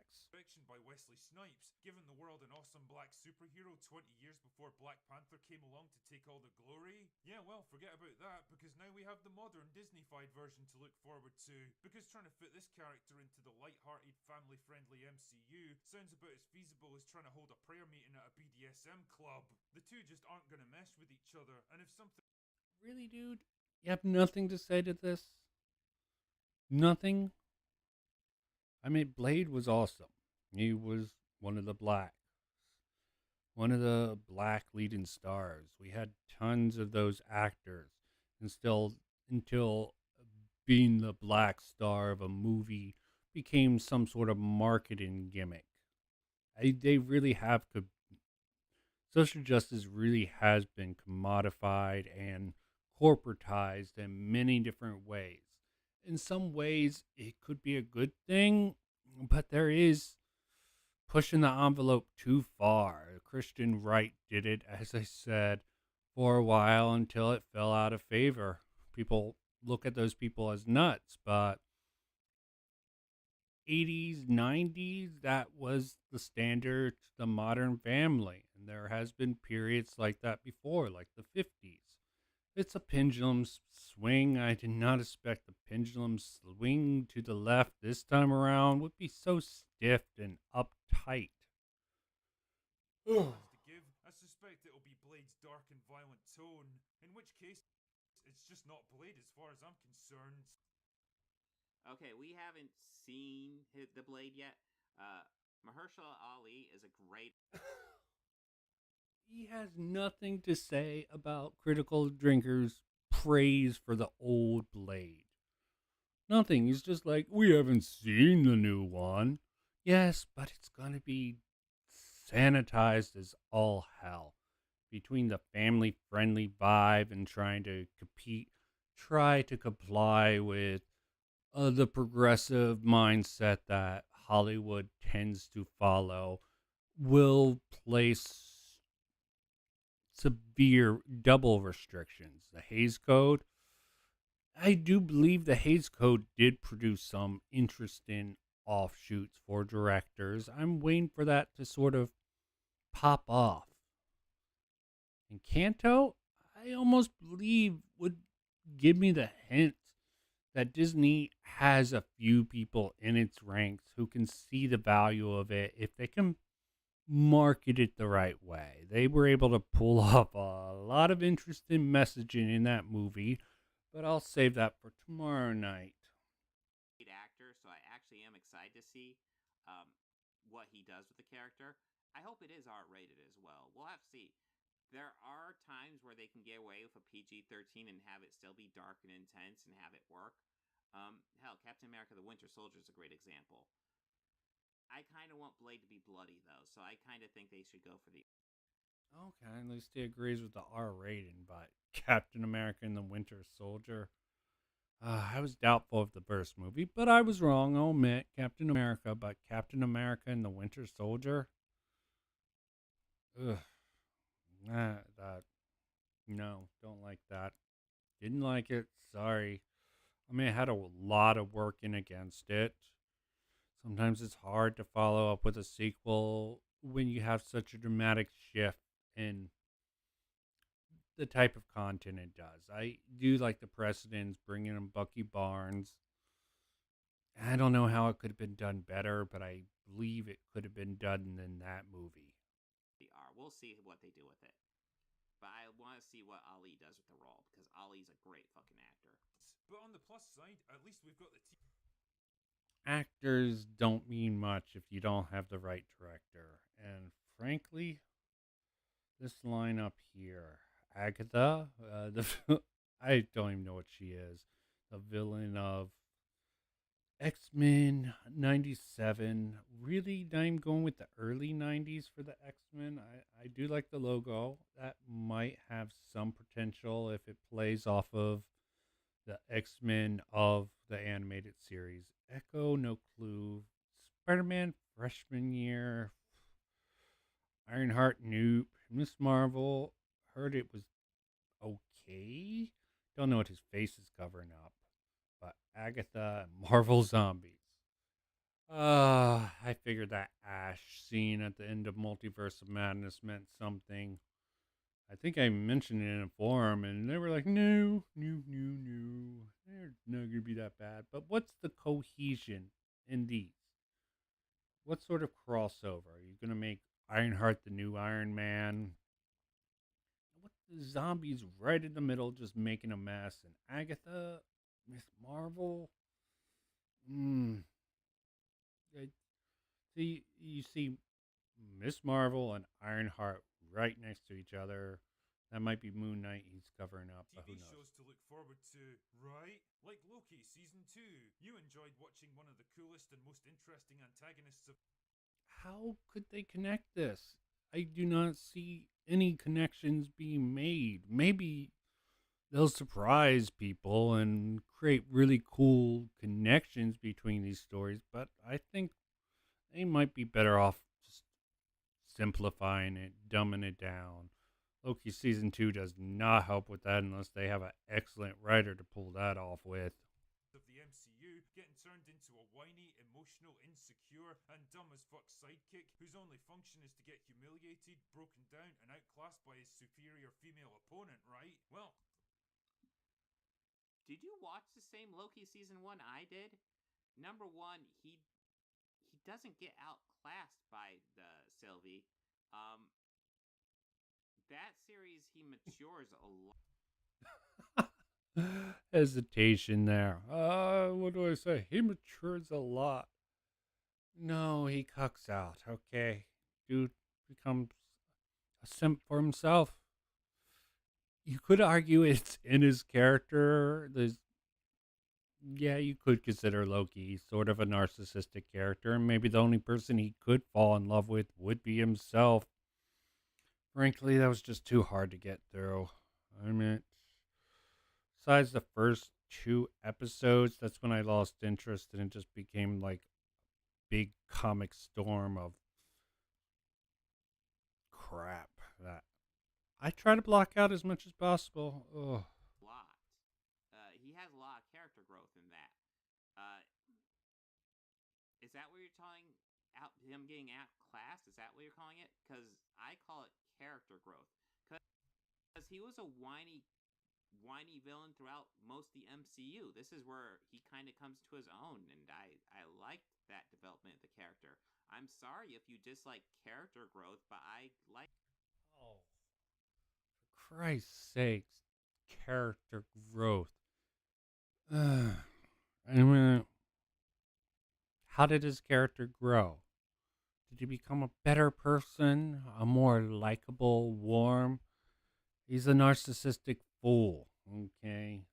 By Wesley Snipes, giving the world an awesome black superhero 20 years before Black Panther came along to take all the glory? Yeah, well, forget about that, because now we have the modern Disney-fied version to look forward to, because trying to fit this character into the light-hearted, family-friendly MCU sounds about as feasible as trying to hold a prayer meeting at a BDSM club. The two just aren't going to mesh with each other, and if something... Really, dude? You have nothing to say to this? Nothing? I mean, Blade was awesome. He was one of the black leading stars. We had tons of those actors, and still, until being the black star of a movie became some sort of marketing gimmick. They really have social justice really has been commodified and corporatized in many different ways. In some ways, it could be a good thing, but there is pushing the envelope too far. The Christian right did it, as I said, for a while until it fell out of favor. People look at those people as nuts, but 80s, 90s, that was the standard, the modern family. And there has been periods like that before, like the 50s. It's a pendulum swing. I did not expect the pendulum swing to the left this time around would be so stiff and uptight. to give, I suspect it'll be Blade's dark and violent tone, in which case, it's just not Blade as far as I'm concerned. Okay, we haven't seen the Blade yet. Mahershala Ali is a great... He has nothing to say about critical drinkers' praise for the old Blade. Nothing. He's just like, we haven't seen the new one. Yes, but it's going to be sanitized as all hell. Between the family-friendly vibe and trying to try to comply with the progressive mindset that Hollywood tends to follow, will place severe double restrictions. The Hays Code, I do believe the Hays Code did produce some interesting offshoots for directors. I'm waiting for that to sort of pop off. Encanto, I almost believe would give me the hint that Disney has a few people in its ranks who can see the value of it if they can market it the right way. They were able to pull off a lot of interesting messaging in that movie, but I'll save that for tomorrow night. Actor, so I actually am excited to see what he does with the character. I hope it is R-rated as well. We'll have to see. There are times where they can get away with a PG-13 and have it still be dark and intense and have it work. Hell, Captain America: The Winter Soldier is a great example. I kind of want Blade to be bloody though, so I kind of think they should go for the. Okay, at least he agrees with the R rating, but Captain America and the Winter Soldier. I was doubtful of the first movie, but I was wrong. I'll admit Captain America, but Captain America and the Winter Soldier. Ugh, that no, don't like that. Didn't like it. Sorry. I mean, it had a lot of work in against it. Sometimes it's hard to follow up with a sequel when you have such a dramatic shift in the type of content it does. I do like the precedents, bringing in Bucky Barnes. I don't know how it could have been done better, but I believe it could have been done in that movie. We'll see what they do with it. But I want to see what Ali does with the role, because Ali's a great fucking actor. But on the plus side, at least we've got the Actors don't mean much if you don't have the right director. And frankly, this lineup here, Agatha, I don't even know what she is. The villain of X-Men 97. Really, I'm going with the early 90s for the X-Men. I do like the logo. That might have some potential if it plays off of the X-Men of the animated series. Echo, no clue. Spider-Man freshman year. Ironheart, nope. Miss Marvel, heard it was okay. Don't know what his face is covering up. But Agatha and Marvel Zombies. I figured that Ash scene at the end of Multiverse of Madness meant something. I think I mentioned it in a forum, and they were like, no. They're not going to be that bad. But what's the cohesion in these? What sort of crossover? Are you going to make Ironheart the new Iron Man? What the zombies right in the middle just making a mess? And Agatha, Miss Marvel? You see Miss Marvel and Ironheart right next to each other. That might be Moon Knight he's covering up, but who TV knows? shows to look forward to, right? Like Loki Season 2. You enjoyed watching one of the coolest and most interesting antagonists of... How could they connect this? I do not see any connections being made. Maybe they'll surprise people and create really cool connections between these stories, but I think they might be better off just simplifying it, dumbing it down. Loki Season 2 does not help with that unless they have an excellent writer to pull that off with. Of the MCU getting turned into a whiny, emotional, insecure, and dumb as fuck sidekick whose only function is to get humiliated, broken down, and outclassed by his superior female opponent, right? Well, did you watch the same Loki Season 1 I did? Number one, he doesn't get outclassed by the Sylvie. That series, he matures a lot. Hesitation there. What do I say? He matures a lot. No, he cucks out. Okay. Dude becomes a simp for himself. You could argue it's in his character. Yeah, you could consider Loki sort of a narcissistic character, and maybe the only person he could fall in love with would be himself. Frankly, that was just too hard to get through. I mean, besides the first 2 episodes, that's when I lost interest, and it just became like big comic storm of crap that I try to block out as much as possible. Ugh. He has a lot of character growth in that. Is that what you're calling out him getting outclassed? Is that what you're calling it? Because I call it character growth. Because because he was a whiny villain throughout most of the MCU. This is where he kind of comes to his own, and I liked that development of the character. I'm sorry if you dislike character growth, but I like. Oh, for Christ's sakes, character growth. I mean, how did his character grow? Did he become a better person, a more likable, warm? He's a narcissistic fool, okay?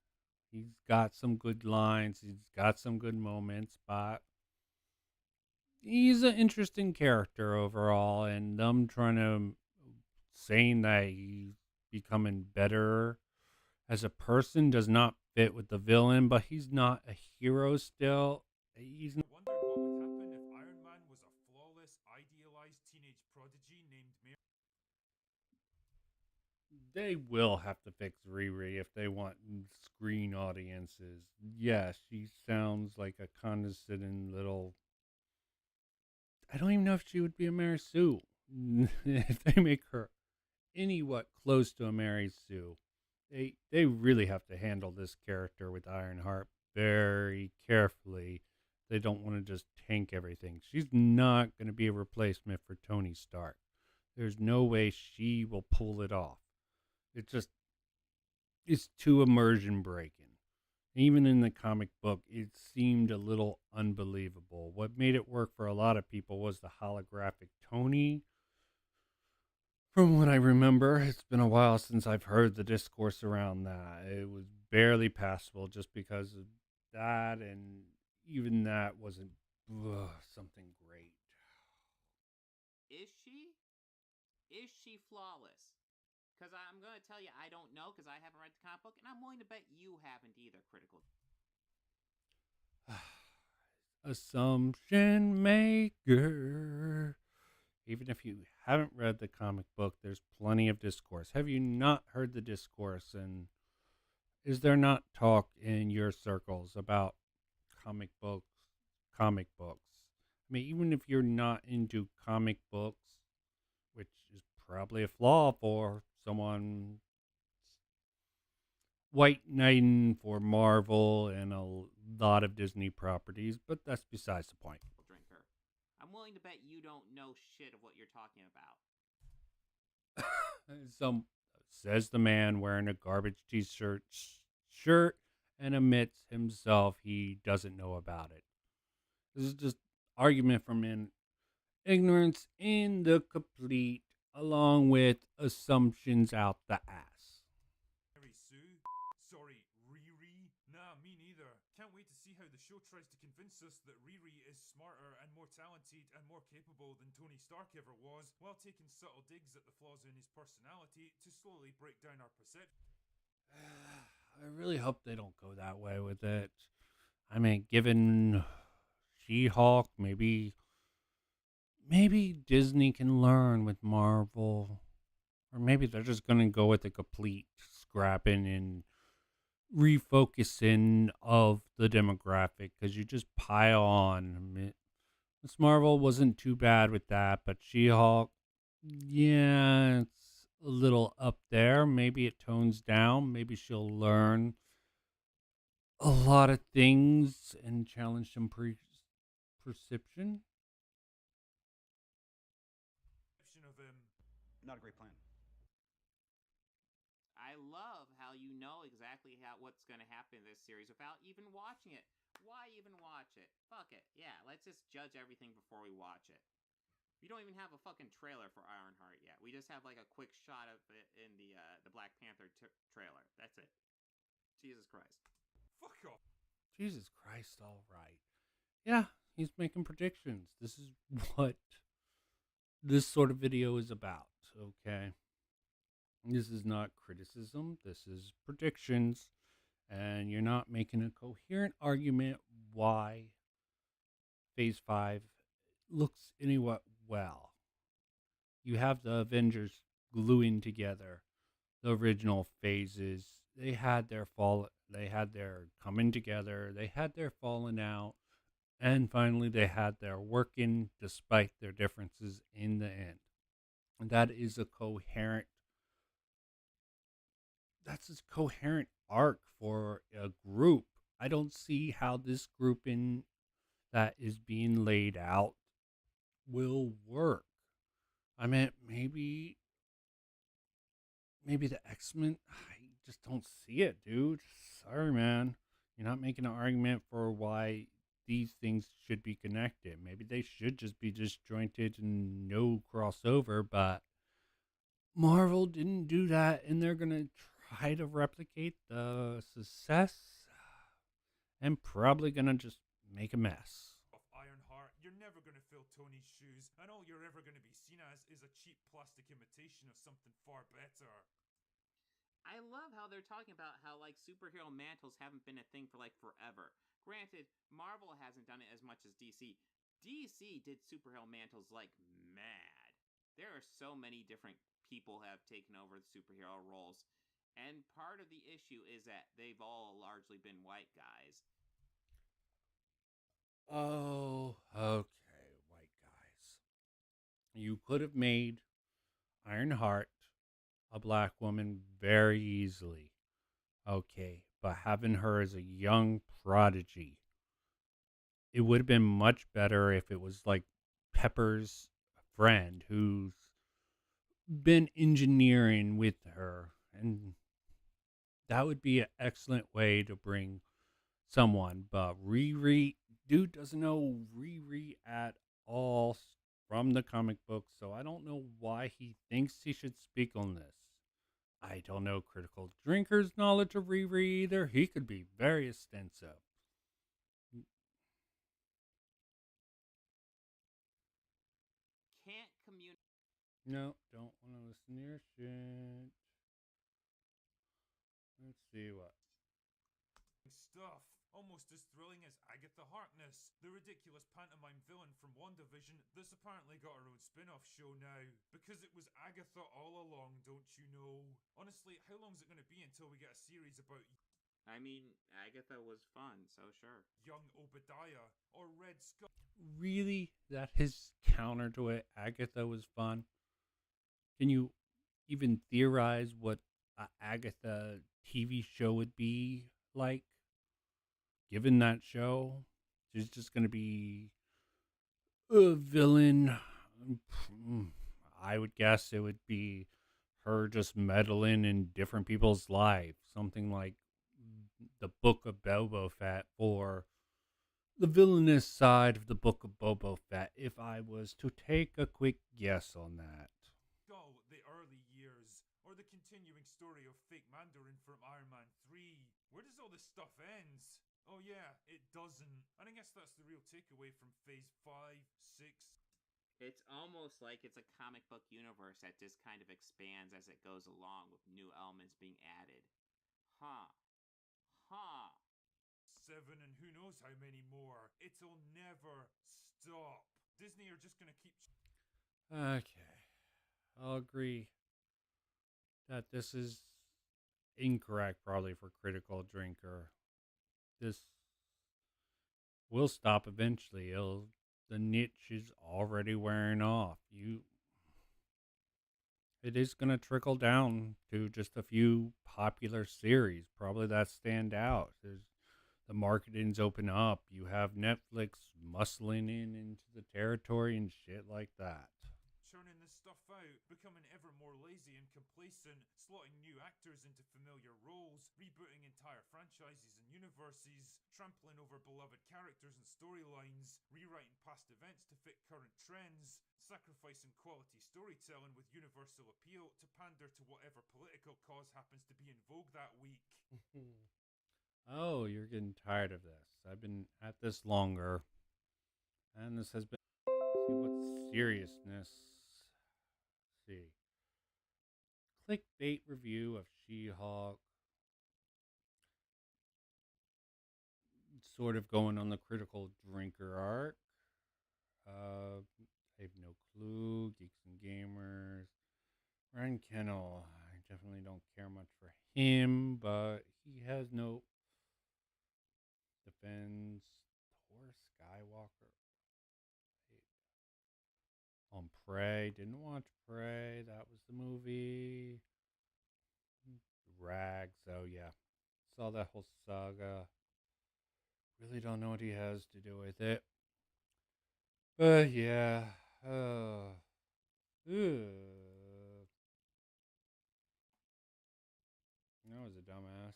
He's got some good lines, he's got some good moments, but he's an interesting character overall, and them trying to saying that he's becoming better as a person does not fit with the villain, but he's not a hero still. He's Wondered what would happen if Iron Man was a flawless, idealized teenage prodigy named Mary. They will have to fix Riri if they want screen audiences. Yes, she sounds like a condescending little. I don't even know if she would be a Mary Sue if they make her anywhat close to a Mary Sue. They really have to handle this character with Ironheart very carefully. They don't want to just tank everything. She's not going to be a replacement for Tony Stark. There's no way she will pull it off. It's too immersion breaking. Even in the comic book, it seemed a little unbelievable. What made it work for a lot of people was the holographic Tony. From what I remember, it's been a while since I've heard the discourse around that. It was barely passable just because of that, and even that wasn't something great. Is she? Is she flawless? Because I'm going to tell you, I don't know because I haven't read the comic book, and I'm willing to bet you haven't either, Critical. Assumption maker. Even if you haven't read the comic book, there's plenty of discourse. Have you not heard the discourse? And is there not talk in your circles about comic books? Comic books. I mean, even if you're not into comic books, which is probably a flaw for someone white knighting for Marvel and a lot of Disney properties, but that's besides the point. Drinker. I'm willing to bet you don't know shit of what you're talking about. Some says the man wearing a garbage shirt and admits himself he doesn't know about it. This is just argument from ignorance in the complete, along with assumptions out the ass. Mary Sue? Sorry, Riri? Nah, me neither. Can't wait to see how the show tries to convince us that Riri is smarter and more talented and more capable than Tony Stark ever was, while taking subtle digs at the flaws in his personality to slowly break down our perception. I really hope they don't go that way with it. I mean, given She-Hulk, maybe Disney can learn with Marvel. Or maybe they're just going to go with a complete scrapping and refocusing of the demographic because you just pile on. Miss Marvel wasn't too bad with that, but She-Hulk, yeah, it's a little up there. Maybe it tones down. Maybe she'll learn a lot of things and challenge some perception. Not a great plan. I love how you know exactly what's going to happen in this series without even watching it. Why even watch it? Fuck it. Yeah, let's just judge everything before we watch it. We don't even have a fucking trailer for Ironheart yet. We just have like a quick shot of it in the Black Panther trailer. That's it. Jesus Christ. Fuck off. Jesus Christ, all right. Yeah, he's making predictions. This is what this sort of video is about, okay? This is not criticism. This is predictions. And you're not making a coherent argument why Phase 5 looks anywhat well. You have the Avengers gluing together the original phases. They had their coming together, they had their falling out, and finally they had their working despite their differences in the end. And that is a coherent that's a coherent arc for a group. I don't see how this grouping that is being laid out will work. I mean, maybe the X-Men. I just don't see it, dude. Sorry, man. You're not making an argument for why these things should be connected. Maybe they should just be disjointed and no crossover, but Marvel didn't do that, and they're gonna try to replicate the success and probably gonna just make a mess. Ironheart, you're never gonna fill Tony's shoes, and all you're ever gonna be seen as is a cheap plastic imitation of something far better. I love how they're talking about how like superhero mantles haven't been a thing for like forever. Granted, Marvel hasn't done it as much as DC. DC did superhero mantles like mad. There are so many different people have taken over the superhero roles. And part of the issue is that they've all largely been white guys. Oh, okay, white guys. You could have made Ironheart a black woman very easily. Okay, but having her as a young prodigy, it would have been much better if it was like Pepper's friend who's been engineering with her. And that would be an excellent way to bring someone. But Riri, dude doesn't know Riri at all from the comic book, so I don't know why he thinks he should speak on this. I don't know Critical Drinker's knowledge of Riri either. He could be very extensive. Can't communicate. No, don't want to listen to your shit. Let's see what. Stuff. Almost as thrilling as Agatha Harkness, the ridiculous pantomime villain from WandaVision that's apparently got her own spin-off show now. Because it was Agatha all along, don't you know? Honestly, how long is it going to be until we get a series about I mean, Agatha was fun, so sure. young Obadiah or Red Skull? Really? That his counter to it, Agatha was fun? Can you even theorize what a Agatha TV show would be like? Given that show, she's just going to be a villain. I would guess it would be her just meddling in different people's lives. Something like the Book of Boba Fett, or the villainous side of the Book of Boba Fett, if I was to take a quick guess on that. Skull, the early years, or the continuing story of fake Mandarin from Iron Man 3. Where does all this stuff end? Oh yeah, it doesn't. And I guess that's the real takeaway from Phase 5, 6. It's almost like it's a comic book universe that just kind of expands as it goes along with new elements being added. Huh. 7 and who knows how many more. It'll never stop. Disney are just gonna keep... Okay. I'll agree that this is incorrect, probably, for Critical Drinker. This will stop eventually. The niche is already wearing off. It is going to trickle down to just a few popular series, probably that stand out. The marketing's open up. You have Netflix muscling into the territory and shit like that. churning this stuff out, becoming ever more lazy and complacent, slotting new actors into familiar roles, rebooting entire franchises and universes, trampling over beloved characters and storylines, rewriting past events to fit current trends, sacrificing quality storytelling with universal appeal to pander to whatever political cause happens to be in vogue that week. Oh, you're getting tired of this. I've been at this longer, and this has been. See what seriousness. See. Clickbait review of She-Hulk. Sort of going on the Critical Drinker arc. I have no clue. Geeks and Gamers. Ryan Kennel. I definitely don't care much for him, but he has no defense. Thor Skywalker. On Prey. Didn't watch Prey. That was the movie. rag. So yeah, saw that whole saga. Really don't know what he has to do with it. But yeah. That was a dumbass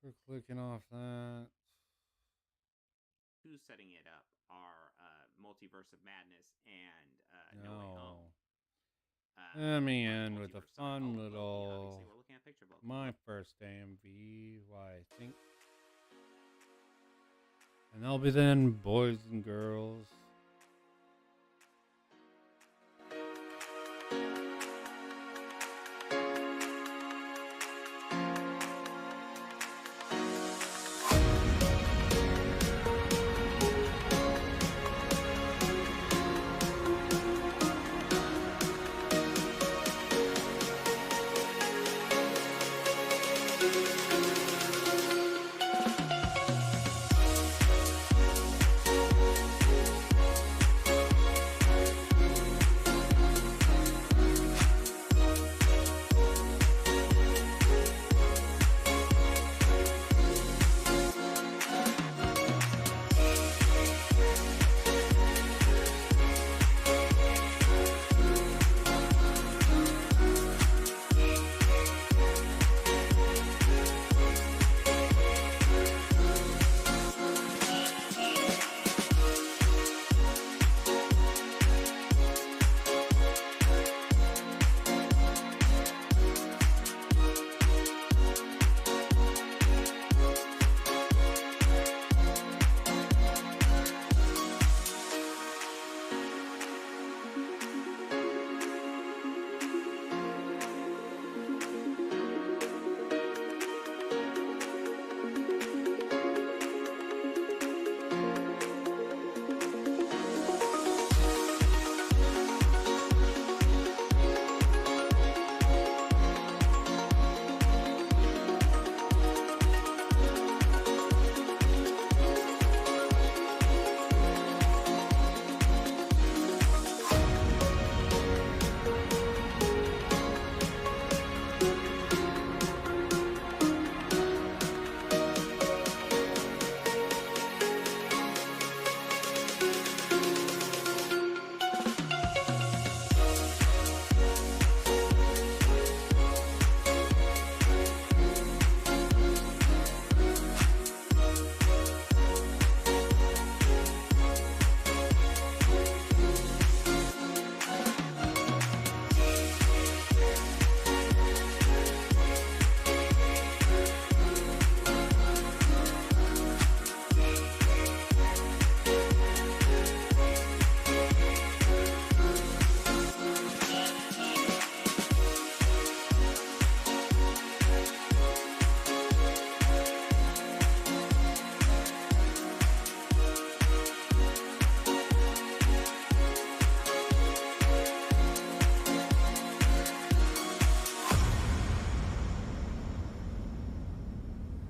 for clicking off that. Who's setting it up are Multiverse of Madness and No Way Home. Let me end with a Multiverse, sorry. fun Loki, little obviously. We're looking at a picture of Loki. my first AMV, I think. And that'll be then, boys and girls.